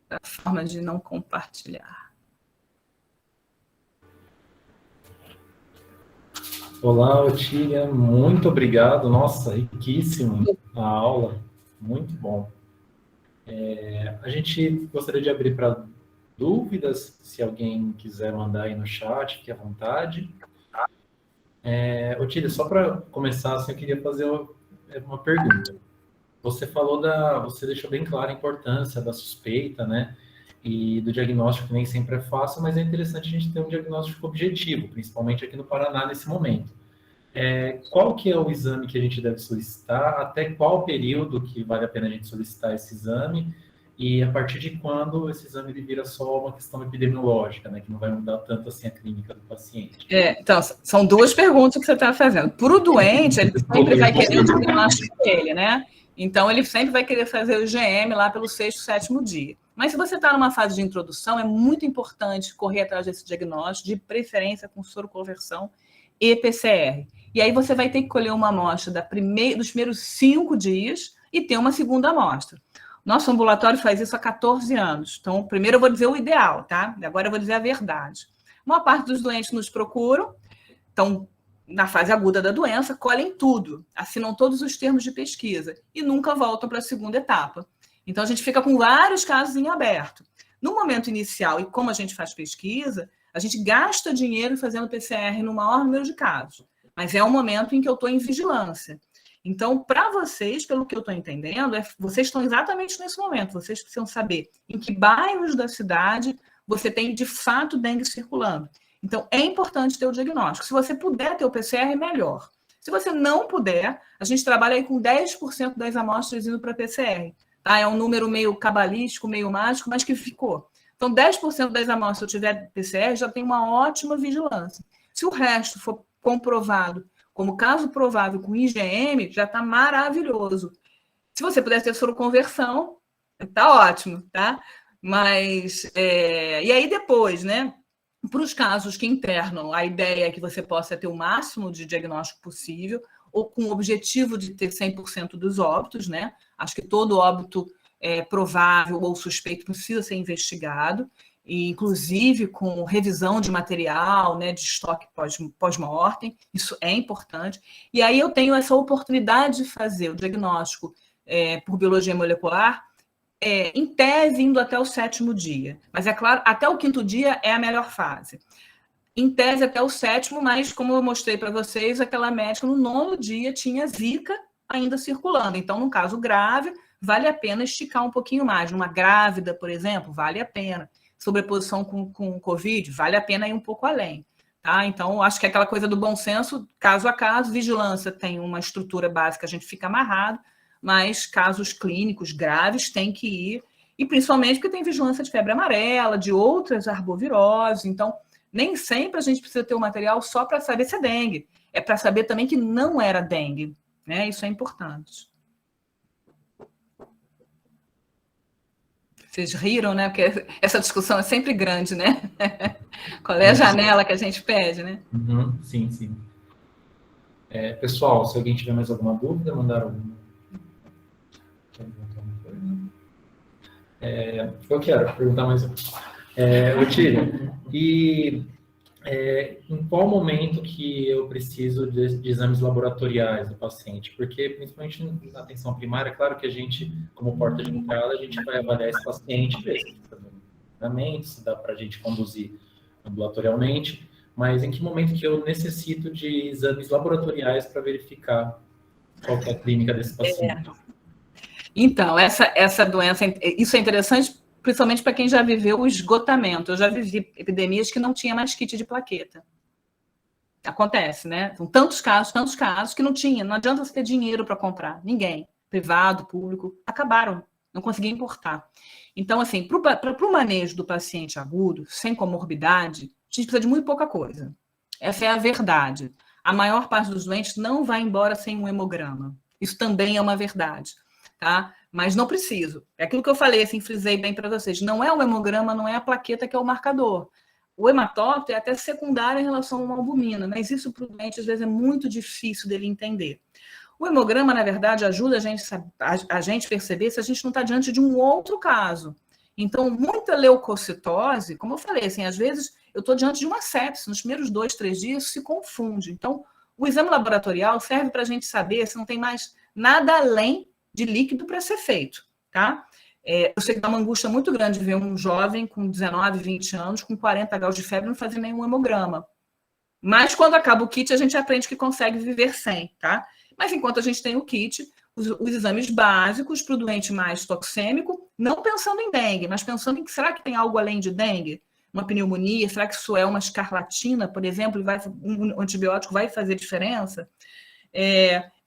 S2: a forma de não compartilhar.
S1: Olá, Otília, muito obrigado. Nossa, riquíssimo a aula, muito bom. A gente gostaria de abrir para dúvidas, se alguém quiser mandar aí no chat, fique à vontade. Otília, só para começar, assim, eu queria fazer uma pergunta. Você você deixou bem clara a importância da suspeita, né? E do diagnóstico, que nem sempre é fácil, mas é interessante a gente ter um diagnóstico objetivo, principalmente aqui no Paraná nesse momento. Qual que é o exame que a gente deve solicitar? Até qual período que vale a pena a gente solicitar esse exame? E a partir de quando esse exame ele vira só uma questão epidemiológica, né? Que não vai mudar tanto assim a clínica do paciente.
S2: Então, são duas perguntas que você está fazendo. Para o doente, ele sempre vai querer o diagnóstico dele, né? Então, ele sempre vai querer fazer o IgM lá pelo 6º, 7º dia. Mas se você está numa fase de introdução, é muito importante correr atrás desse diagnóstico, de preferência com soroconversão e PCR. E aí você vai ter que colher uma amostra dos primeiros 5 dias e ter uma segunda amostra. Nosso ambulatório faz isso há 14 anos. Então, primeiro eu vou dizer o ideal, tá? Agora eu vou dizer a verdade. A maior parte dos doentes nos procuram, estão na fase aguda da doença, colhem tudo, assinam todos os termos de pesquisa e nunca voltam para a segunda etapa. Então, a gente fica com vários casos em aberto. No momento inicial, e como a gente faz pesquisa, a gente gasta dinheiro fazendo PCR no maior número de casos. Mas é um momento em que eu estou em vigilância. Então, para vocês, pelo que eu estou entendendo, vocês estão exatamente nesse momento. Vocês precisam saber em que bairros da cidade você tem, de fato, dengue circulando. Então, é importante ter o diagnóstico. Se você puder ter o PCR, melhor. Se você não puder, a gente trabalha aí com 10% das amostras indo para PCR. Tá? É um número meio cabalístico, meio mágico, mas que ficou. Então, 10% das amostras, se eu tiver PCR, já tem uma ótima vigilância. Se o resto for comprovado como caso provável com IgM, já está maravilhoso. Se você puder ter soroconversão, está ótimo, tá? Mas, e aí depois, né? Para os casos que internam, a ideia é que você possa ter o máximo de diagnóstico possível, ou com o objetivo de ter 100% dos óbitos, né? Acho que todo óbito provável ou suspeito precisa ser investigado, e inclusive com revisão de material, né, de estoque pós-mortem, isso é importante. E aí eu tenho essa oportunidade de fazer o diagnóstico por biologia molecular, em tese, indo até o 7º dia. Mas, é claro, até o 5º dia é a melhor fase. Em tese, até o 7º, mas, como eu mostrei para vocês, aquela médica no 9º dia tinha Zika ainda circulando. Então, num caso grave, vale a pena esticar um pouquinho mais. Numa grávida, por exemplo, vale a pena. Sobreposição com Covid, vale a pena ir um pouco além. Tá? Então, acho que é aquela coisa do bom senso, caso a caso, vigilância tem uma estrutura básica, a gente fica amarrado, mas casos clínicos graves tem que ir, e principalmente porque tem vigilância de febre amarela, de outras arboviroses, então nem sempre a gente precisa ter o material só para saber se é dengue, é para saber também que não era dengue, né? Isso é importante. Vocês riram, né? Porque essa discussão é sempre grande, né? Qual é a janela que a gente pede, né?
S1: Uhum, sim, sim. Pessoal, se alguém tiver mais alguma dúvida, mandar alguma. Eu quero perguntar mais uma. Otília, e em qual momento que eu preciso de exames laboratoriais do paciente? Porque, principalmente na atenção primária, é claro que a gente, como porta de entrada, a gente vai avaliar esse paciente, ver se está dando treinamento, se dá para a gente conduzir ambulatorialmente, mas em que momento que eu necessito de exames laboratoriais para verificar qual que é a clínica desse paciente?
S2: Então, essa doença, isso é interessante, principalmente para quem já viveu o esgotamento. Eu já vivi epidemias que não tinha mais kit de plaqueta. Acontece, né? São tantos casos que não tinha. Não adianta você ter dinheiro para comprar. Ninguém, privado, público, acabaram. Não conseguia importar. Então, assim, para o manejo do paciente agudo, sem comorbidade, a gente precisa de muito pouca coisa. Essa é a verdade. A maior parte dos doentes não vai embora sem um hemograma. Isso também é uma verdade. Tá? Mas não preciso. É aquilo que eu falei, assim, frisei bem para vocês. Não é o hemograma, não é a plaqueta que é o marcador. O hematócito é até secundário em relação a uma albumina, mas isso para o doente, às vezes, é muito difícil dele entender. O hemograma, na verdade, ajuda a gente perceber se a gente não está diante de um outro caso. Então, muita leucocitose, como eu falei, assim, às vezes eu estou diante de uma sepse, nos primeiros 2, 3 dias se confunde. Então, o exame laboratorial serve para a gente saber se não tem mais nada além de líquido para ser feito, tá? Eu sei que dá uma angústia muito grande ver um jovem com 19, 20 anos, com 40 graus de febre, não fazer nenhum hemograma. Mas quando acaba o kit, a gente aprende que consegue viver sem, tá? Mas enquanto a gente tem o kit, os exames básicos para o doente mais toxêmico, não pensando em dengue, mas pensando em que será que tem algo além de dengue? Uma pneumonia, será que isso é uma escarlatina, por exemplo, e um antibiótico vai fazer diferença?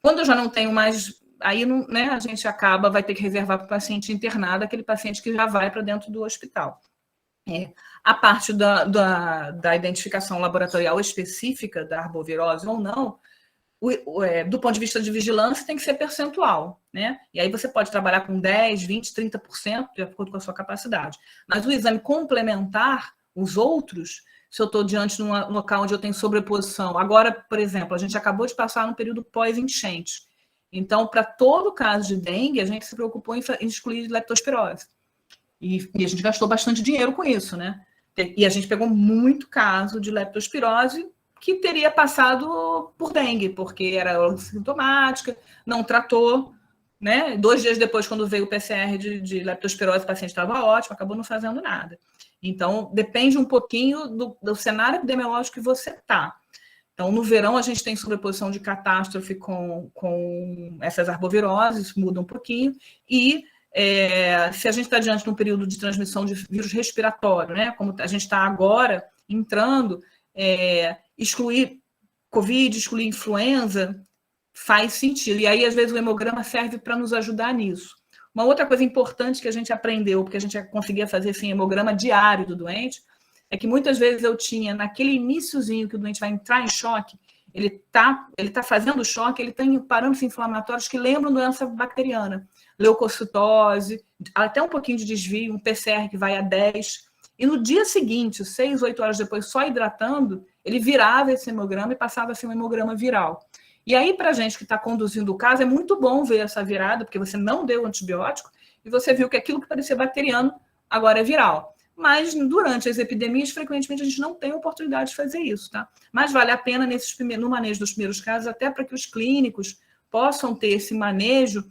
S2: Quando eu já não tenho mais, aí não, né, a gente vai ter que reservar para o paciente internado, aquele paciente que já vai para dentro do hospital. A parte da identificação laboratorial específica da arbovirose ou não, do ponto de vista de vigilância, tem que ser percentual, né? E aí você pode trabalhar com 10, 20, 30%, de acordo com a sua capacidade. Mas o exame complementar, os outros, se eu estou diante de um local onde eu tenho sobreposição. Agora, por exemplo, a gente acabou de passar num período pós-enchente. Então, para todo caso de dengue, a gente se preocupou em excluir leptospirose. E a gente gastou bastante dinheiro com isso, né? E a gente pegou muito caso de leptospirose que teria passado por dengue, porque era sintomática, não tratou, né? 2 dias depois, quando veio o PCR de leptospirose, o paciente estava ótimo, acabou não fazendo nada. Então, depende um pouquinho do cenário epidemiológico que você está. Então, no verão, a gente tem sobreposição de catástrofe com essas arboviroses, muda um pouquinho, e se a gente está diante de um período de transmissão de vírus respiratório, né? Como a gente está agora entrando, excluir Covid, excluir influenza, faz sentido. E aí, às vezes, o hemograma serve para nos ajudar nisso. Uma outra coisa importante que a gente aprendeu, porque a gente conseguia fazer esse hemograma diário do doente, é que muitas vezes eu tinha, naquele iniciozinho que o doente vai entrar em choque, ele tá fazendo choque, ele tem parâmetros inflamatórios que lembram doença bacteriana. Leucocitose, até um pouquinho de desvio, um PCR que vai a 10. E no dia seguinte, 6, 8 horas depois, só hidratando, ele virava esse hemograma e passava a ser um hemograma viral. E aí, para a gente que está conduzindo o caso, é muito bom ver essa virada, porque você não deu antibiótico e você viu que aquilo que parecia bacteriano agora é viral. Mas durante as epidemias, frequentemente, a gente não tem oportunidade de fazer isso, tá? Mas vale a pena no manejo dos primeiros casos, até para que os clínicos possam ter esse manejo,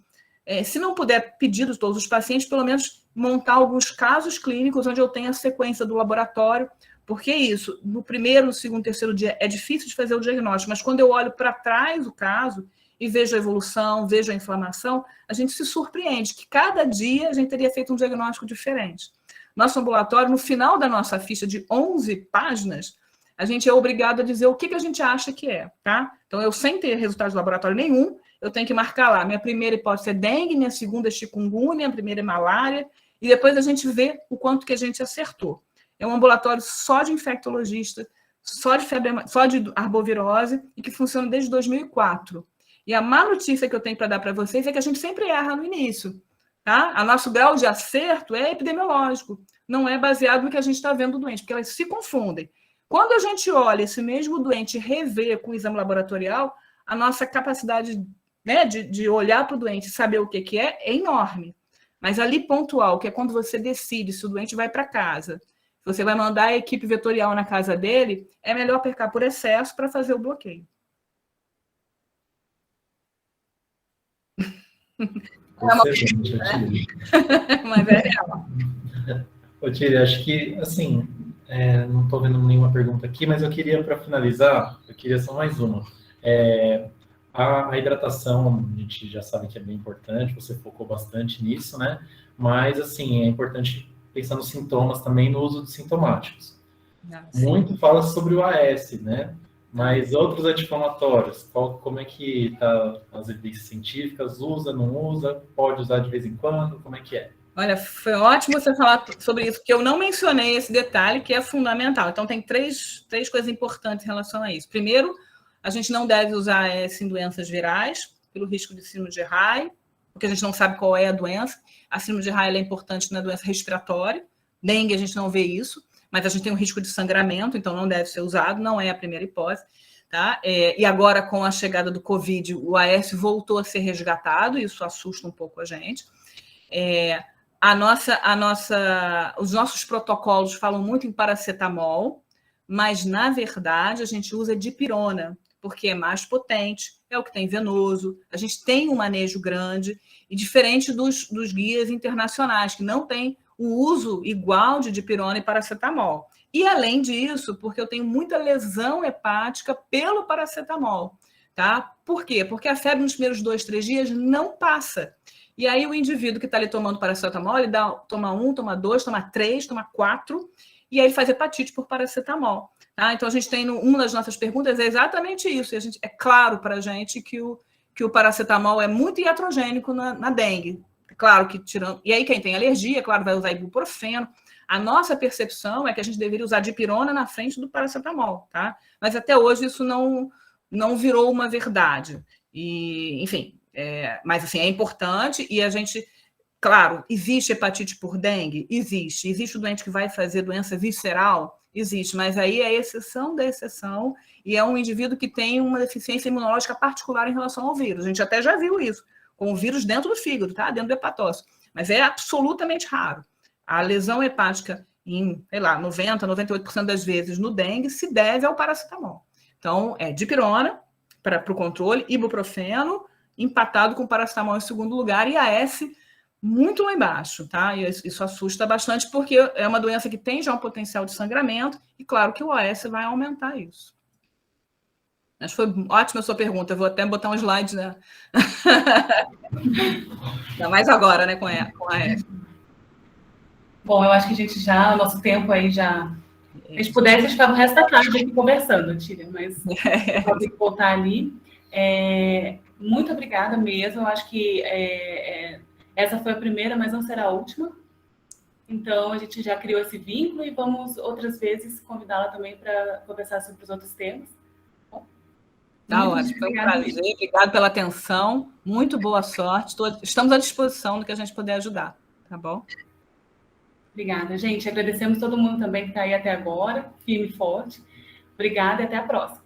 S2: se não puder pedir de todos os pacientes, pelo menos montar alguns casos clínicos onde eu tenha a sequência do laboratório, porque isso, no primeiro, no segundo, terceiro dia, é difícil de fazer o diagnóstico, mas quando eu olho para trás do caso e vejo a evolução, vejo a inflamação, a gente se surpreende que cada dia a gente teria feito um diagnóstico diferente. Nosso ambulatório, no final da nossa ficha de 11 páginas, a gente é obrigado a dizer o que a gente acha que é, tá? Então, eu sem ter resultado de laboratório nenhum, eu tenho que marcar lá. Minha primeira hipótese é dengue, minha segunda é chikungunya, minha primeira é malária, e depois a gente vê o quanto que a gente acertou. É um ambulatório só de infectologista, só de arbovirose, e que funciona desde 2004. E a má notícia que eu tenho para dar para vocês é que a gente sempre erra no início. Tá? O nosso grau de acerto é epidemiológico, não é baseado no que a gente está vendo do doente, porque elas se confundem. Quando a gente olha esse mesmo doente e revê com o exame laboratorial, a nossa capacidade, né, de olhar para o doente e saber o que é enorme. Mas ali pontual, que é quando você decide se o doente vai para casa, se você vai mandar a equipe vetorial na casa dele, é melhor pecar por excesso para fazer o bloqueio.
S1: Excelente, Otília.
S2: Mas é real.
S1: Otília, acho que, assim, não estou vendo nenhuma pergunta aqui, mas eu queria, para finalizar, eu queria só mais uma. A hidratação, a gente já sabe que é bem importante, você focou bastante nisso, né? Mas, assim, é importante pensar nos sintomas também, no uso de sintomáticos. Muito fala sobre o AS, né? Mas outros anti-inflamatórios, como é que está as evidências científicas? Usa, não usa? Pode usar de vez em quando? Como é que é?
S2: Olha, foi ótimo você falar sobre isso, porque eu não mencionei esse detalhe, que é fundamental. Então, tem três coisas importantes em relação a isso. Primeiro, a gente não deve usar AS em doenças virais, pelo risco de síndrome de Raynaud, porque a gente não sabe qual é a doença. A síndrome de Raynaud é importante na doença respiratória. Dengue, a gente não vê isso. mas a gente tem um risco de sangramento, então não deve ser usado, não é a primeira hipótese. Tá? E agora, com a chegada do Covid, o AS voltou a ser resgatado, isso assusta um pouco a gente. Os nossos protocolos falam muito em paracetamol, mas, na verdade, a gente usa dipirona, porque é mais potente, é o que tem venoso, a gente tem um manejo grande, e diferente dos guias internacionais, que não tem o uso igual de dipirona e paracetamol. E, além disso, porque eu tenho muita lesão hepática pelo paracetamol. Tá? Por quê? Porque a febre nos primeiros 2, 3 dias não passa. E aí o indivíduo que está ali tomando paracetamol, ele toma 1, toma 2, toma 3, toma 4, e aí ele faz hepatite por paracetamol. Tá? Então, a gente tem, uma das nossas perguntas é exatamente isso. E é claro para a gente que o paracetamol é muito iatrogênico na dengue. Claro que tirando... E aí quem tem alergia, claro, vai usar ibuprofeno. A nossa percepção é que a gente deveria usar dipirona na frente do paracetamol, tá? Mas até hoje isso não virou uma verdade. E, enfim, mas assim, é importante e a gente... Claro, existe hepatite por dengue? Existe. Existe o doente que vai fazer doença visceral? Existe, mas aí é exceção da exceção e é um indivíduo que tem uma deficiência imunológica particular em relação ao vírus. A gente até já viu isso, com o vírus dentro do fígado, tá? Dentro do hepatócito. Mas é absolutamente raro. A lesão hepática, em, sei lá, 90%, 98% das vezes no dengue, se deve ao paracetamol. Então, é dipirona para o controle, ibuprofeno, empatado com paracetamol em segundo lugar, e AS muito lá embaixo, tá? E isso assusta bastante, porque é uma doença que tem já um potencial de sangramento, e claro que o AS vai aumentar isso. Mas foi ótima a sua pergunta, eu vou até botar um slide, né? Ainda mais agora, né, com a AS.
S4: Bom, eu acho que a gente já, o nosso tempo aí já... Se a gente pudesse, a gente ficava o resto da tarde aqui conversando, Tília, mas vou ter que voltar ali. Muito obrigada mesmo, eu acho que essa foi a primeira, mas não será a última. Então, a gente já criou esse vínculo e vamos, outras vezes, convidá-la também para conversar sobre os outros temas. Bom,
S2: tá ótimo, foi um prazer, obrigado pela atenção, muito boa sorte, estamos à disposição do que a gente puder ajudar, tá bom?
S4: Obrigada, gente. Agradecemos todo mundo também que está aí até agora, firme e forte. Obrigada e até a próxima.